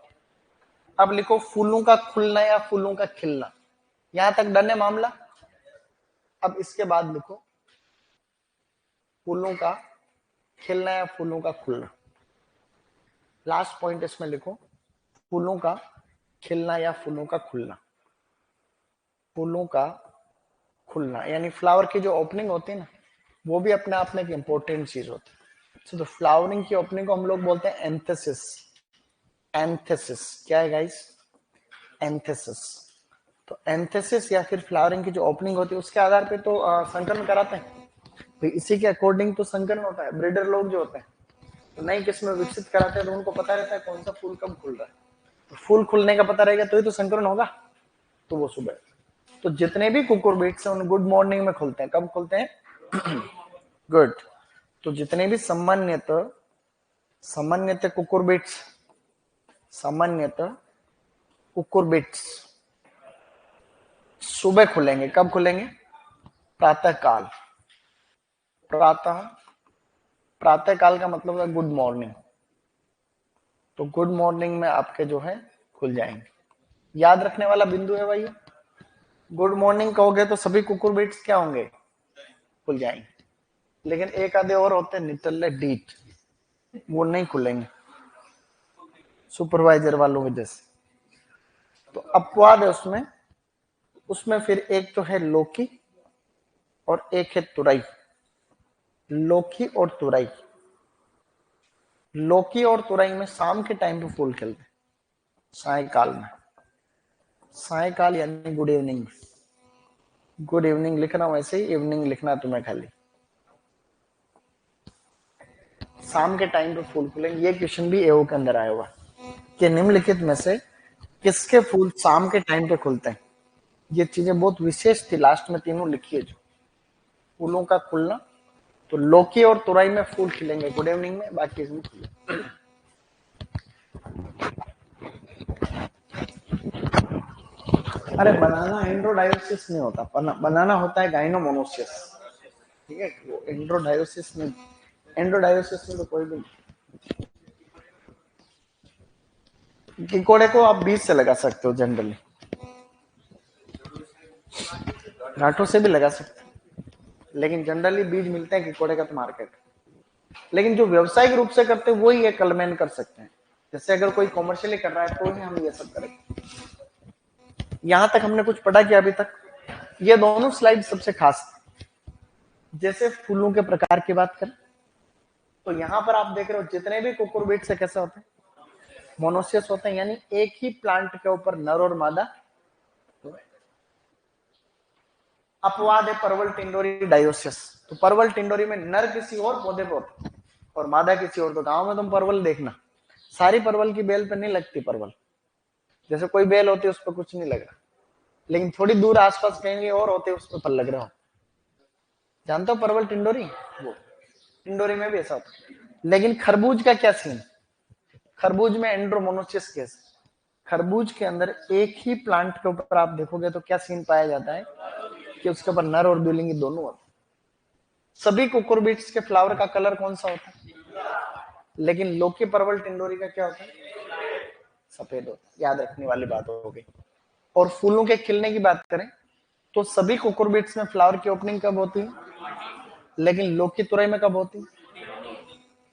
अब लिखो फूलों का खुलना या फूलों का खिलना। यहां तक डन है मामला। अब इसके बाद लिखो फूलों का खिलना या फूलों का खुलना। लास्ट पॉइंट इसमें लिखो फूलों का खिलना या फूलों का खुलना। फूलों का खुलना यानी फ्लावर की जो ओपनिंग होती है ना, वो भी अपने आप में एक इंपॉर्टेंट चीज होती है। तो फ्लावरिंग की ओपनिंग को हम लोग बोलते हैं एंथेसिस। एंथेसिस क्या है गाइस? एंथेसिस। तो एंथेसिस या फिर फ्लावरिंग की जो ओपनिंग होती है, उसके आधार पे तो संकरण कराते हैं। तो इसी के अकॉर्डिंग तो संकरण होता है। ब्रीडर लोग जो होते हैं तो नई किस्में विकसित कराते हैं, तो उनको पता रहता है कौन सा फूल कब खुल रहा है। तो फूल खुलने का पता रहेगा तो ही तो संकरण होगा। तो वो सुबह, तो जितने भी कुकुरबिट्स हैं उन गुड मॉर्निंग में खुलते हैं। कब खुलते हैं? गुड। तो जितने भी सामान्यतः कुकुरबिट्स सुबह खुलेंगे। कब खुलेंगे? प्रातः काल। प्रातः काल का मतलब है गुड मॉर्निंग। तो गुड मॉर्निंग में आपके जो है खुल जाएंगे। याद रखने वाला बिंदु है भाई, गुड मॉर्निंग कहोगे तो सभी कुकुरबिट्स क्या होंगे? खुल जाएंगे। लेकिन एक आधे और होते हैं निटल्ले डीट, वो नहीं खुलेंगे। सुपरवाइजर वालों वजह से। तो अपवाद है उसमें, उसमें फिर एक तो है लौकी और एक है तुरई। लौकी और तुरई, लौकी और तुरई में शाम के टाइम पे फूल खिलते हैं, सायकाल में। सायकाल यानी गुड इवनिंग। गुड इवनिंग लिखना, वैसे ही इवनिंग लिखना तुम्हें खाली। शाम के टाइम पे फूल खुलेंगे। ये क्वेश्चन भी एओ के अंदर आया हुआ कि निम्नलिखित में से किसके फूल शाम के टाइम पे खुलते हैं। ये चीजें बहुत विशेष थी, लास्ट में तीनों लिखी है जो फूलों का खुलना। तो लौकी और तुरई में फूल खिलेंगे गुड इवनिंग में, बाकी इसमें खिले। अरे बनाना एंड्रोडायोसिस नहीं होता, बनाना होता है गाइनोमोनोसिस। ठीक है, वो एंड्रोडायोसिस में, एंड्रोडायोसिस में तो कोई भी। कीकोड़े को आप बीज से लगा सकते हो जनरली, गांठों से भी लगा सकते हो, लेकिन जनरली बीज मिलते हैं कीकोड़े का तो मार्केट। लेकिन जो व्यवसायिक रूप से करते हैं वही ये कलमेन कर सकते हैं। जैसे अगर कोई कॉमर्शियली कर रहा है तो ही हम ये सब करेंगे। यहां तक हमने कुछ पढ़ा किया अभी तक। ये दोनों स्लाइड सबसे खास। जैसे फूलों के प्रकार की बात करें तो यहां पर आप देख रहे हो जितने भी कुकुरबिट से कैसे होते हैं, मोनोसियस होते हैं, यानी एक ही प्लांट के ऊपर नर और मादा। अपवाद है परवल टिंडोरी डायोसिस। तो परवल टिंडोरी में नर किसी और पौधे पर होता है और मादा किसी और। तो गांव में तुम परवल देखना, सारी परवल की बेल पे नहीं लगती परवल, जैसे कोई बेल होती है उस पर कुछ नहीं लग रहा, लेकिन थोड़ी दूर आसपास कहीं और होते उस पर फल लग रहा हो। जानते हो परवल टिंडोरी, वो टिंडोरी में भी ऐसा होता है। लेकिन खरबूज का क्या सीन, खरबूज में एंड्रोमोनोसिस केस। खरबूज के अंदर एक ही प्लांट के ऊपर आप देखोगे तो क्या सीन पाया जाता है कि उसके ऊपर नर और द्विलिंगी दोनों होते हैं। सभी कुकुरबिट्स के फ्लावर का कलर कौन सा होता है, लेकिन लौकी परवल टिंडोरी का क्या होता है, सफेद होता है। याद रखने वाली बात हो गई। और फूलों के खिलने की बात करें तो सभी कुकुरबिट्स में फ्लावर की ओपनिंग कब होती है, लेकिन लौकी तुरई में कब होती है।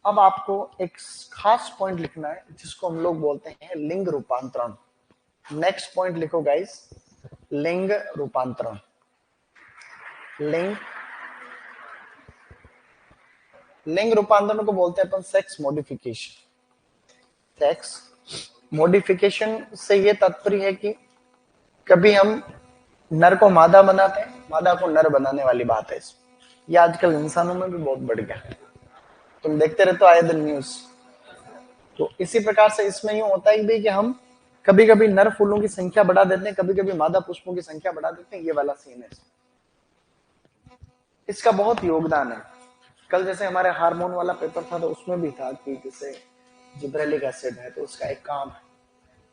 अब आपको एक खास पॉइंट लिखना है जिसको हम लोग बोलते हैं लिंग रूपांतरण। नेक्स्ट पॉइंट लिखो गाइस, लिंग रूपांतरण। लिंग, लिंग रूपांतरण को बोलते हैं अपन सेक्स मॉडिफिकेशन। सेक्स मॉडिफिकेशन से ये तात्पर्य है कि कभी हम नर को मादा बनाते हैं, मादा को नर बनाने वाली बात है इसमें। ये आजकल इंसानों में भी बहुत बढ़ गया है, तुम देखते रहते हो आए दिन न्यूज। तो इसी प्रकार से इसमें यूं होता है कि हम कभी कभी नर फूलों की संख्या बढ़ा देते हैं, कभी कभी मादा पुष्पों की संख्या बढ़ा देते हैं। ये वाला सीन है, इसका बहुत योगदान है। कल जैसे हमारे हार्मोन वाला पेपर था तो उसमें भी था कि जैसे जिब्रेलिक एसिड है तो उसका एक काम है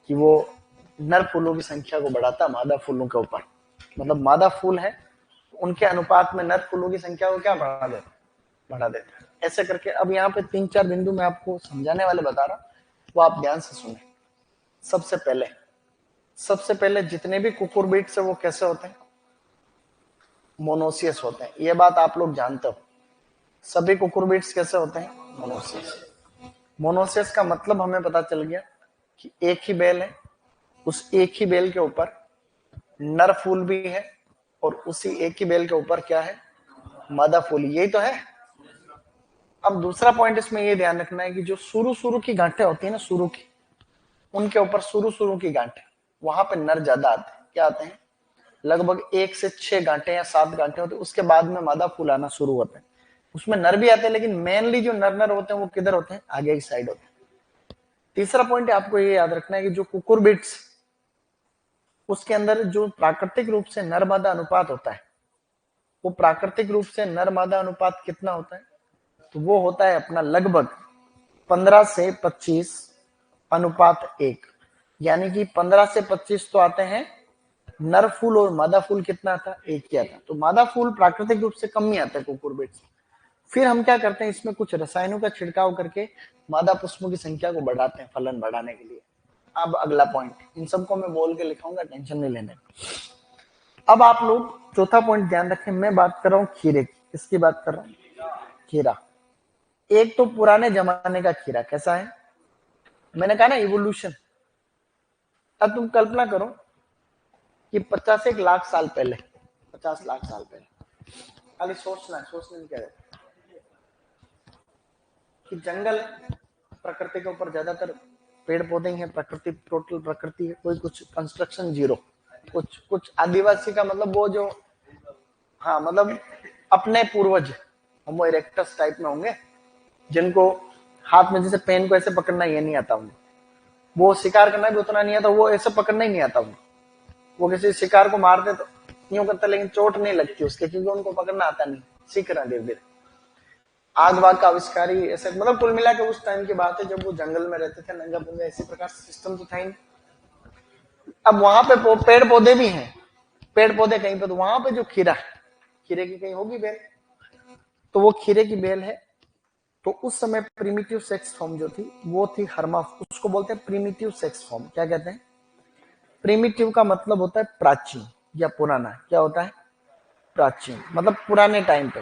कि वो नर फूलों की संख्या को बढ़ाता है मादा फूलों के ऊपर। मतलब मादा फूल है उनके अनुपात में नर फूलों की संख्या को क्या बढ़ा देता है। ऐसे करके अब यहाँ पे 3-4 बिंदु मैं आपको समझाने वाले बता रहा हूँ, वो आप ध्यान से सुने। सबसे पहले जितने भी कुकुरबिट्स है वो कैसे होते हैं, मोनोसियस होते हैं। ये बात आप लोग जानते हो, सभी कुकुरबिट्स कैसे होते हैं, मोनोसियस। मोनोसियस का मतलब हमें पता चल गया कि एक ही बेल है, उस एक ही बेल के ऊपर नर फूल भी है और उसी एक ही बेल के ऊपर क्या है, मादा फूल। यही तो है। अब दूसरा पॉइंट इसमें ये ध्यान रखना है कि जो शुरू की गांठें होती है ना, शुरू की, उनके ऊपर शुरू की गांठें, वहां पे नर ज्यादा आते हैं। क्या आते हैं, लगभग 1 से 6 गांठें या 7 गांठें होती है। उसके बाद में मादा फूल आना शुरू होते हैं। उसमें नर भी आते हैं, लेकिन मेनली जो नर होते हैं वो किधर होते हैं, आगे की साइड होते हैं। तीसरा पॉइंट आपको ये याद रखना है कि जो कुकुरबिट्स, उसके अंदर जो प्राकृतिक रूप से नर मादा अनुपात होता है, वो प्राकृतिक रूप से नर मादा अनुपात कितना होता है, तो वो होता है अपना लगभग 15 से 25 अनुपात 1। यानी कि 15 से 25 तो आते हैं नर फूल और मादा फूल कितना आता, एक ही आता। तो मादा फूल प्राकृतिक रूप से कम ही आता है कुकुरबिट्स। फिर हम क्या करते हैं, इसमें कुछ रसायनों का छिड़काव करके मादा पुष्पों की संख्या को बढ़ाते हैं फलन बढ़ाने के लिए। अब अगला पॉइंट, इन सबको मैं बोल के लिखाऊंगा, टेंशन नहीं लेने। अब आप लोग चौथा पॉइंट ध्यान रखें, मैं बात कर रहा हूं खीरे की। किसकी बात कर रहा हूं, खीरा। एक तो पुराने जमाने का खीरा कैसा है, मैंने कहा ना इवोल्यूशन। अब तुम कल्पना करो कि 51 लाख साल पहले, 50 लाख साल पहले, खाली सोचने में क्या है कि जंगल है, प्रकृति के ऊपर ज्यादातर पेड़ पौधे हैं, प्रकृति टोटल प्रकृति है, कोई कुछ कंस्ट्रक्शन जीरो, कुछ कुछ आदिवासी का मतलब वो जो, हाँ मतलब अपने पूर्वज होमो इरेक्टस टाइप में होंगे, जिनको हाथ में जैसे पेन को ऐसे पकड़ना ये नहीं आता उनको, वो शिकार करना भी उतना नहीं आता, वो ऐसे पकड़ना ही नहीं आता उनको, वो किसी शिकार को मारते तो यूं करता लेकिन चोट नहीं लगती उसके, क्योंकि उनको पकड़ना आता नहीं, सीख रहा धीरे धीरे। आग वाग का आविष्कार ही ऐसे, मतलब कुल मिला के उस टाइम की बात है जब वो जंगल में रहते थे, नंगा पुंगा, इसी प्रकार सिस्टम तो था ही। अब वहां पे पेड़ पौधे भी हैं, पेड़ पौधे कहीं पे, तो वहां पे जो खीरा, खीरे की कहीं होगी बेल, तो वो खीरे की बेल है। तो उस समय प्रीमिटिव सेक्स फॉर्म जो थी वो थी हर्मा, उसको बोलते हैं प्रीमिटिव सेक्स फॉर्म। क्या कहते हैं? प्रीमिटिव का मतलब होता है प्राचीन या पुराना। क्या होता है? प्राचीन, मतलब पुराने टाइम पे।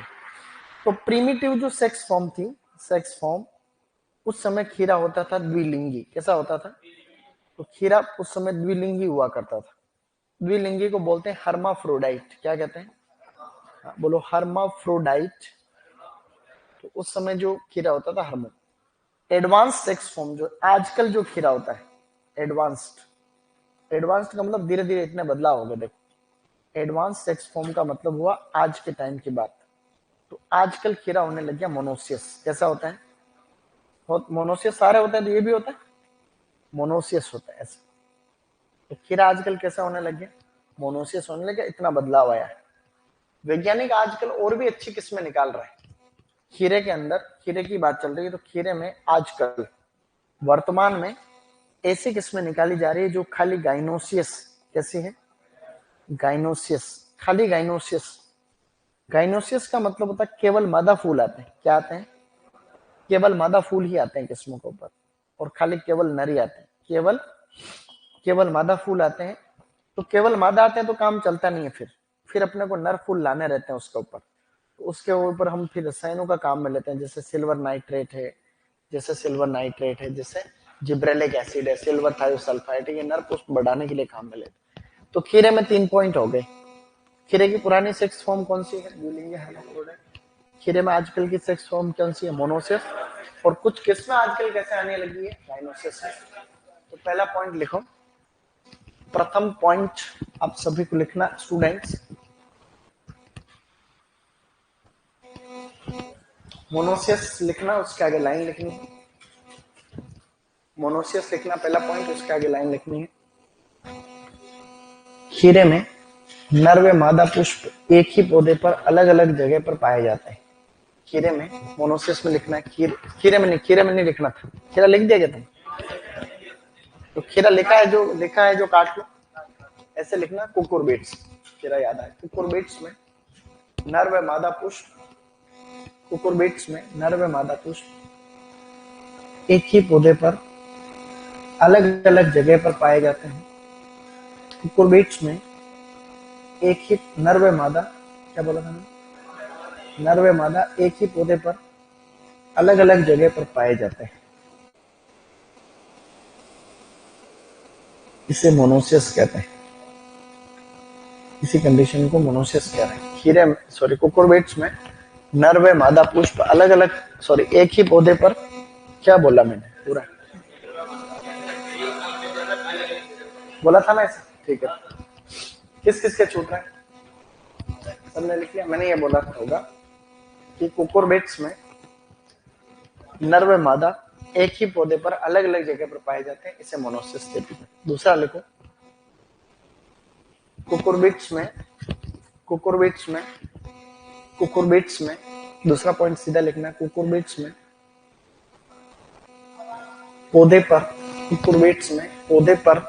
तो प्रीमिटिव जो सेक्स फॉर्म थी, सेक्स फॉर्म, उस समय खीरा होता था द्विलिंगी। कैसा होता था? तो खीरा उस समय द्विलिंगी हुआ करता था। द्विलिंगी को बोलते हैं हर्माफ्रोडाइट। क्या कहते हैं? हाँ, बोलो हर्माफ्रोडाइट। तो उस समय जो खीरा होता था हर्मो। एडवांस सेक्स फॉर्म जो आजकल जो खीरा होता है, एडवांस्ड, एडवांस्ड का मतलब धीरे धीरे इतने बदलाव हो गए। देखो, एडवांस सेक्स फॉर्म का मतलब हुआ आज के टाइम की बात। तो आजकल खीरा होने लग गया मोनोसियस। कैसा होता है? मोनोसियस सारे होते हैं, तो ये भी होता है मोनोसियस होता है ऐसे। तो खीरा आजकल कैसा होने लग गया? मोनोसियस होने लग गया, इतना बदलाव आया है। वैज्ञानिक आजकल और भी अच्छी किस्में निकाल रहे हैं खीरे के अंदर। खीरे की बात चल रही है तो खीरे में आजकल वर्तमान में ऐसी किस्में निकाली जा रही है जो खाली गाइनोसियस, कैसी है? गाइनोसियस, खाली गाइनोसियस। गाइनोसियस का मतलब होता है केवल मादा फूल आते हैं। क्या आते हैं? केवल मादा फूल ही आते हैं किस्मों के ऊपर, और खाली केवल नर ही आते हैं। केवल केवल मादा फूल आते हैं। तो केवल मादा आते हैं तो काम चलता नहीं है, फिर अपने को नर फूल लाने रहते हैं उसके ऊपर। तो उसके ऊपर हम फिर रसायनों का काम में लेते हैं, जैसे सिल्वर नाइट्रेट है, जैसे सिल्वर नाइट्रेट है, जैसे जिब्रेलिक एसिड है, सिल्वर थायोसल्फाइड है, ये नर पुष्प बढ़ाने के लिए काम में लेते हैं। तो खीरे में 3 पॉइंट हो गए। खीरे की पुरानी सेक्स फॉर्म कौन सी है? द्विलिंगी हेर्माफ्रोडाइट। खीरे में आजकल की सेक्स फॉर्म कौन सी है? मोनोसिस। और कुछ किस्में आजकल कैसे आने लगी है? गाइनोसिस। तो पहला पॉइंट लिखो, प्रथम पॉइंट आप सभी को लिखना स्टूडेंट्स, मोनोसियस लिखना, उसके आगे लाइन लिखनी है। मोनोसियस लिखना पहला पॉइंट, उसके आगे लाइन लिखनी है। खीरे में नर व मादा पुष्प एक ही पौधे पर अलग अलग जगह पर पाए जाते हैं। खीरे में, मोनोसियस में लिखना है। खीरे में नहीं लिखना था। खीरा लिख दिया गया था, तो खीरा लिखा है जो काट लो। ऐसे लिखना कुकुरबिट्स। खीरा याद आए। कुकुरबिट्स में नर व मादा पुष्प, कुकुरबिट्स में नर व मादा पुष्प एक ही पौधे पर अलग अलग जगह पर पाए जाते हैं। कुकुरबिट्स में एक ही नर व मादा, क्या बोला था मैंने? नर व मादा एक ही पौधे पर अलग अलग जगह पर पाए जाते हैं। इसे मोनोसियस कहते हैं। इसी कंडीशन को मोनोसियस कह रहे हैं। खीरे में, सॉरी, कुकुरबिट्स में नर व मादा पुष्प अलग अलग, सॉरी, एक ही पौधे पर, क्या बोला मैंने पूरा बोला था ना ऐसे? ठीक है। किस किस के छूट रहा है? सबने लिख लिया? मैंने ये बोला होगा कि कुकुरबिट्स में नर व मादा एक ही पौधे पर अलग अलग जगह पर पाए जाते हैं, इसे मोनोसिस कहते हैं। दूसरा लिखो, कुकुरबिट्स में, कुकुरबिट्स में, कुकुरबिट्स में, दूसरा पॉइंट सीधा लिखना है। कुकुरबिट्स में पौधे पर, कुकुरबिट्स में पौधे पर,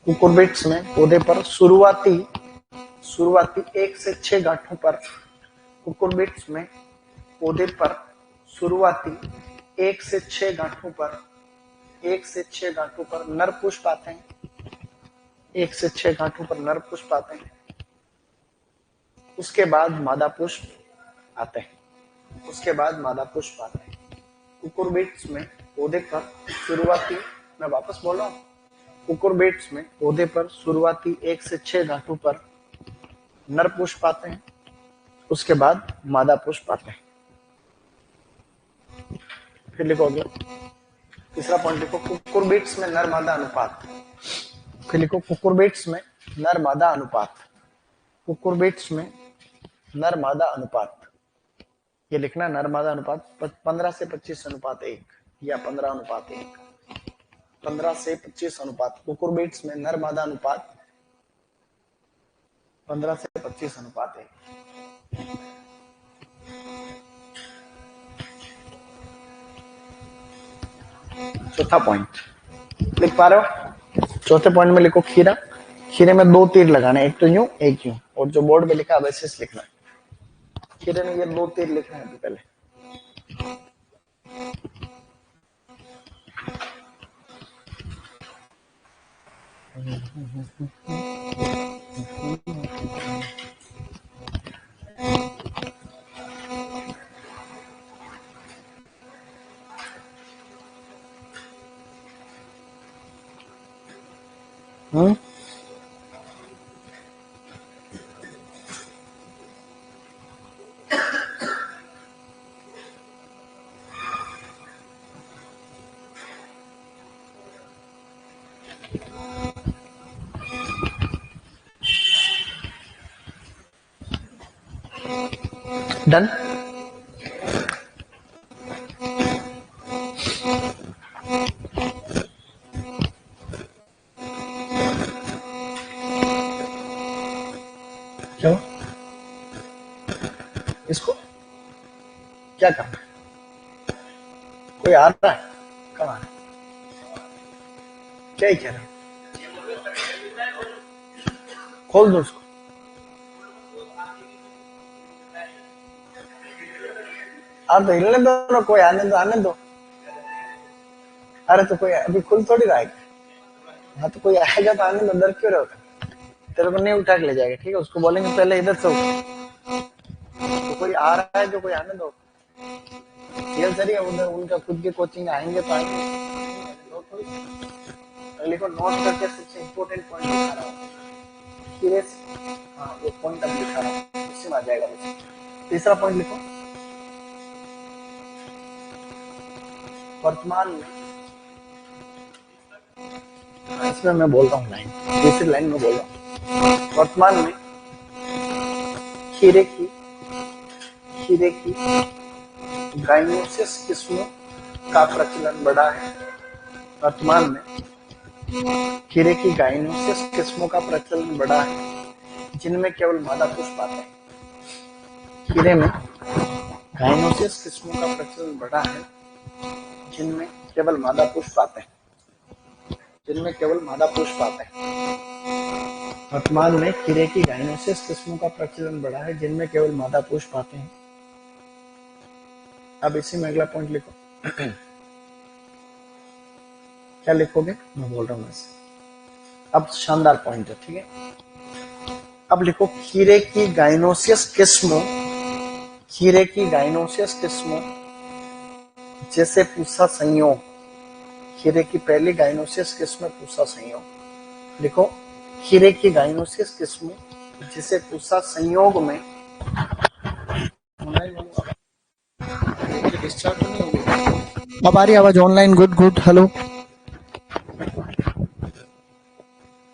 कुकुरबिट्स में पौधे पर शुरुआती शुरुआती 1 से 6 गांठों पर, कुकुरबिट्स में पौधे पर शुरुआती 1 से 6 गांठों पर, 1 से 6 गांठों पर नर पुष्प आते हैं। 1 से 6 गांठों पर नर पुष्प आते हैं। उसके बाद मादा पुष्प आते हैं। उसके बाद मादा पुष्प आते हैं। कुकुरबिट्स में पौधे पर शुरुआती, मैं वापस बोल रहा हूँ, कुकुरबिट्स में पौधे पर शुरुआती 1 से 6 गांठों पर नर पुष्प आते हैं, उसके बाद मादा पुष्प आते हैं। फिर लिखोगे तीसरा पॉइंट लिखो, कुकुरबिट्स में नर मादा अनुपात। फिर लिखो कुकुरबिट्स में नर मादा अनुपात, कुकुरबिट्स में नर मादा अनुपात, ये लिखना नर मादा अनुपात 15 से 25 अनुपात 1 या 15 अनुपात 1, 15 से 25 अनुपात, कुकुरबिट्स में नर मादा अनुपात 15 से 25 अनुपात 1। चौथा पॉइंट लिख पा रहे हो? चौथे पॉइंट में लिखो खीरा, खीरे में 2 तीर लगाने, एक तो यूं एक यूं, और जो बोर्ड में लिखा है वैसे लिखना है। खीरे में ये 2 तीर लिखना है पहले। डन। क्यों? इसको क्या करना है? कोई आ रहा है? कब आ रहा है? क्या ही कह रहा है? खोल दो उसको। आप तो हिलने दो ना, कोई आने दो, आने दो। अरे तो कोई अभी खुल थोड़ी रहा है। हाँ तो कोई आएगा तो आने दो, डर क्यों रहे होता? तेरे को नहीं उठा के ले जाएगा, ठीक है? उसको बोलेंगे पहले इधर से उठ। तो कोई आ रहा है जो, कोई आने दो। ये सही है, उधर उनका खुद के कोचिंग आएंगे तो आएंगे। लिखो नोट करके सबसे इम्पोर्टेंट पॉइंट लिखा रहा हूँ। सीरियस, हाँ वो पॉइंट अब लिखा रहा हूँ, इससे आ जाएगा। तीसरा पॉइंट लिखो, वर्तमान में, इसमें मैं बोल रहा हूँ लाइन, तीसरी लाइन में बोल रहा हूँ, वर्तमान में खीरे की गाइनोसिस किस्मों का प्रचलन बढ़ा है। वर्तमान में खीरे की गाइनोसिस किस्मों का प्रचलन बढ़ा है, जिनमें केवल मादा पुष्प आते हैं। खीरे में गाइनोसिस किस्मों का प्रचलन बढ़ा है, जिनमें केवल मादा पुष्प आते हैं, जिनमें केवल मादा पुष्प आते हैं। वर्तमान में खीरे की गाइनोसिस किस्मों का प्रचलन बढ़ा है, जिनमें केवल मादा पुष्प आते हैं। अब इसी में अगला पॉइंट लिखो। क्या लिखोगे? मैं बोल रहा हूँ ऐसे। अब शानदार पॉइंट है, ठीक है? अब लिखो खीरे की गाइनोसिस किस्मों, खीरे की गाइनोसिस किस्मों जैसे पूसा संयोग, खीरे की पहली गाइनोसिस किस्म पूसा संयोग। लिखो खीरे की गाइनोसिस किस्म जिसे पूसा संयोग में, डिस्चार्ज नहीं होगी। अब आ रही आवाज ऑनलाइन? Good good, hello.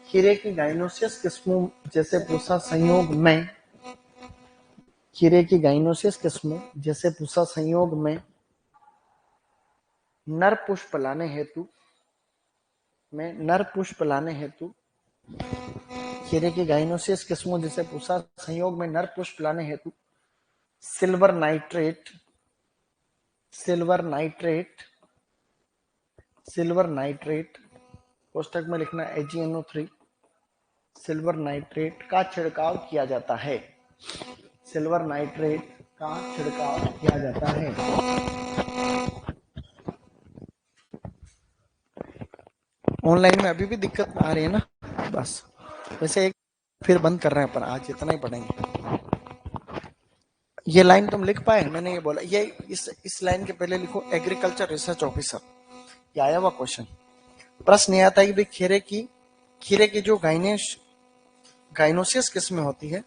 खीरे की गाइनोसिस किस्मों जैसे पूसा संयोग में, खीरे की गाइनोसिस किस्मों जैसे पूसा संयोग में नर पुष्प लाने हेतु खीरे की गाइनोसिस किस्मों जैसे पूसा संयोग में नर पुष्प लाने हेतु सिल्वर नाइट्रेट कोष्टक में लिखना AgNO3, सिल्वर नाइट्रेट का छिड़काव किया जाता है। सिल्वर नाइट्रेट का छिड़काव किया जाता है। ऑनलाइन में अभी भी दिक्कत आ रही है ना? बस वैसे एक फिर बंद कर रहे हैं, पर आज इतना ही पढ़ेंगे। ये लाइन तुम लिख पाए? मैंने ये बोला, ये इस लाइन के पहले लिखो एग्रीकल्चर रिसर्च ऑफिसर। ये आया हुआ क्वेश्चन। प्रश्न यह आता है कि भाई खीरे की जो गाइनोसियस किस्में होती है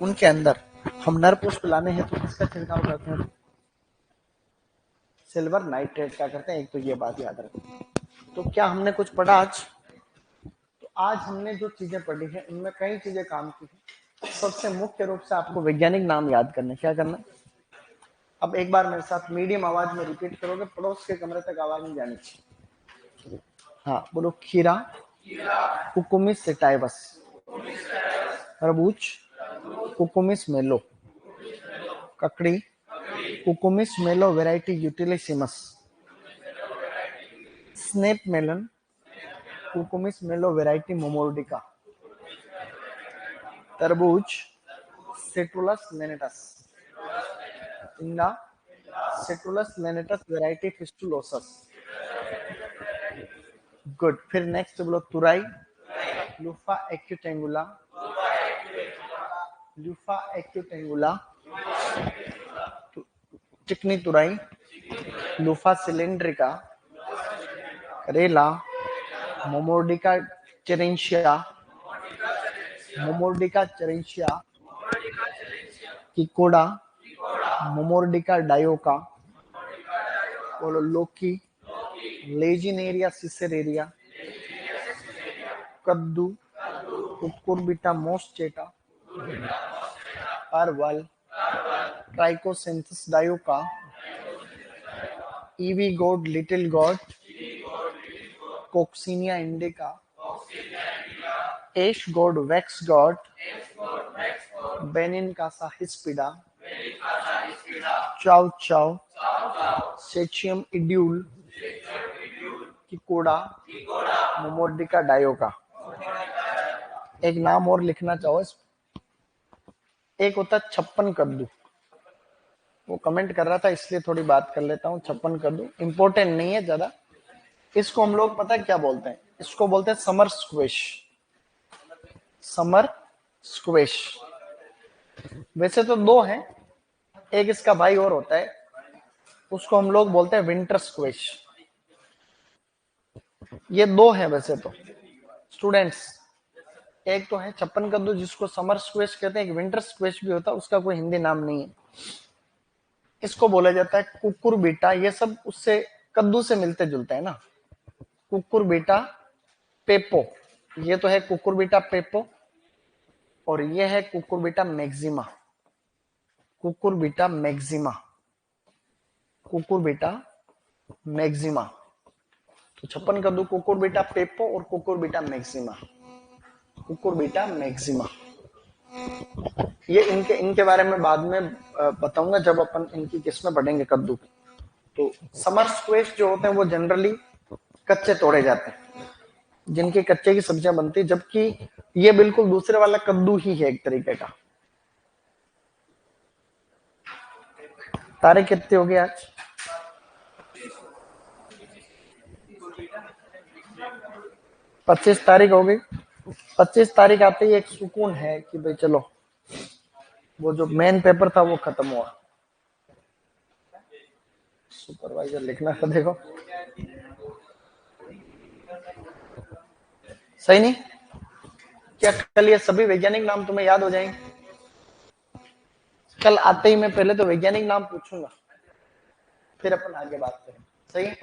उनके अंदर हम नर पुष्प लाने हैं तो किसका छिड़काव करते हैं? सिल्वर नाइट्रेट का करते हैं। एक तो ये बात याद रखें। तो क्या हमने कुछ पढ़ा आज? तो आज हमने जो चीजें पढ़ी है उनमें कई चीजें काम की है। सबसे मुख्य रूप से आपको वैज्ञानिक नाम याद करना। क्या करना? अब एक बार मेरे साथ मीडियम आवाज में रिपीट करोगे, पड़ोस के कमरे तक आवाज नहीं जानी चाहिए। हाँ बोलो। खीरा, कुकुमिस सेटाइवस, तरबूज, कुकुमिस मेलो, ककड़ी, कुकुमिस मेलो वेराइटी यूटिलिसिमस, स्नेप मेलन, कुकुमिस मेलो वेराइटी मोमोर्डिका, तरबूज, सिट्रुलस लेनेटस, टिंडा, सिट्रुलस लेनेटस वेराइटी फिस्टुलोसस। गुड। फिर नेक्स्ट बोलो। तुराई, लूफा एक्यूटेंगुला, लूफा एक्यूटेंगुला, चिकनी तुराई, लूफा सिलेंड्रिका, करेला, मोमोर्डिका चेरेंशिया, मोमोर्डिका चेरेंशिया, किकोडा, मोमोर्डिका डायोका, बोलो। लोकी, लेजिनेरिया सिसेरेरिया, कद्दू, कुकुरबिटा मोस्चेटा, परवल, Trichosanthes dioica, ivy gourd, little gourd, Coccinia indica, ash gourd, wax gourd, Benincasa hispida, chow chow, Sechium edule, किकोडा, Momordica dioica. एक नाम और लिखना चाहो। एक होता है छप्पन कद्दू। वो कमेंट कर रहा था इसलिए थोड़ी बात कर लेता हूँ। छप्पन कद्दू इंपॉर्टेंट नहीं है ज्यादा। इसको हम लोग पता है क्या बोलते हैं? इसको बोलते हैं समर स्क्विश। Summer squish. वैसे तो दो हैं, एक इसका भाई और होता है, उसको हम लोग बोलते हैं विंटर स्क्विश। ये दो हैं वैसे तो स्टूडेंट्स। एक तो है छप्पन कद्दू जिसको समर स्क्वेश कहते हैं, एक विंटर स्क्वेश भी होता है, उसका कोई हिंदी नाम नहीं है। इसको बोला जाता है कुकुर बीटा। ये सब उससे कद्दू से मिलते जुलते हैं ना। कुकुर बीटा पेपो, ये तो है कुकुर बीटा पेपो, और ये है कुकुर बीटा मैक्सिमा। कुकुर बीटा मैक्सिमा, कुकुर बीटा मैक्सिमा। तो छप्पन कद्दू कुकुर बीटा पेपो और कुकुर बीटा मैक्सिमा। कुकुर बीटा मैक्सिमा। ये इनके इनके बारे में बाद में बताऊंगा जब अपन इनकी किस्में पढ़ेंगे कद्दू की। तो समर स्क्वेश जो होते हैं वो जनरली कच्चे तोड़े जाते हैं, जिनके कच्चे की सब्जियां बनती है, जबकि ये बिल्कुल दूसरे वाला कद्दू ही है एक तरीके का। तारीख कितनी हो गई आज? 25 तारीख हो गई। 25 तारीख आते ही एक सुकून है कि भाई चलो वो जो मेन पेपर था वो खत्म हुआ। सुपरवाइजर लिखना था देखो, सही नहीं? क्या कल ये सभी वैज्ञानिक नाम तुम्हें याद हो जाएंगे? कल आते ही मैं पहले तो वैज्ञानिक नाम पूछूंगा, फिर अपन आगे बात करें। सही है?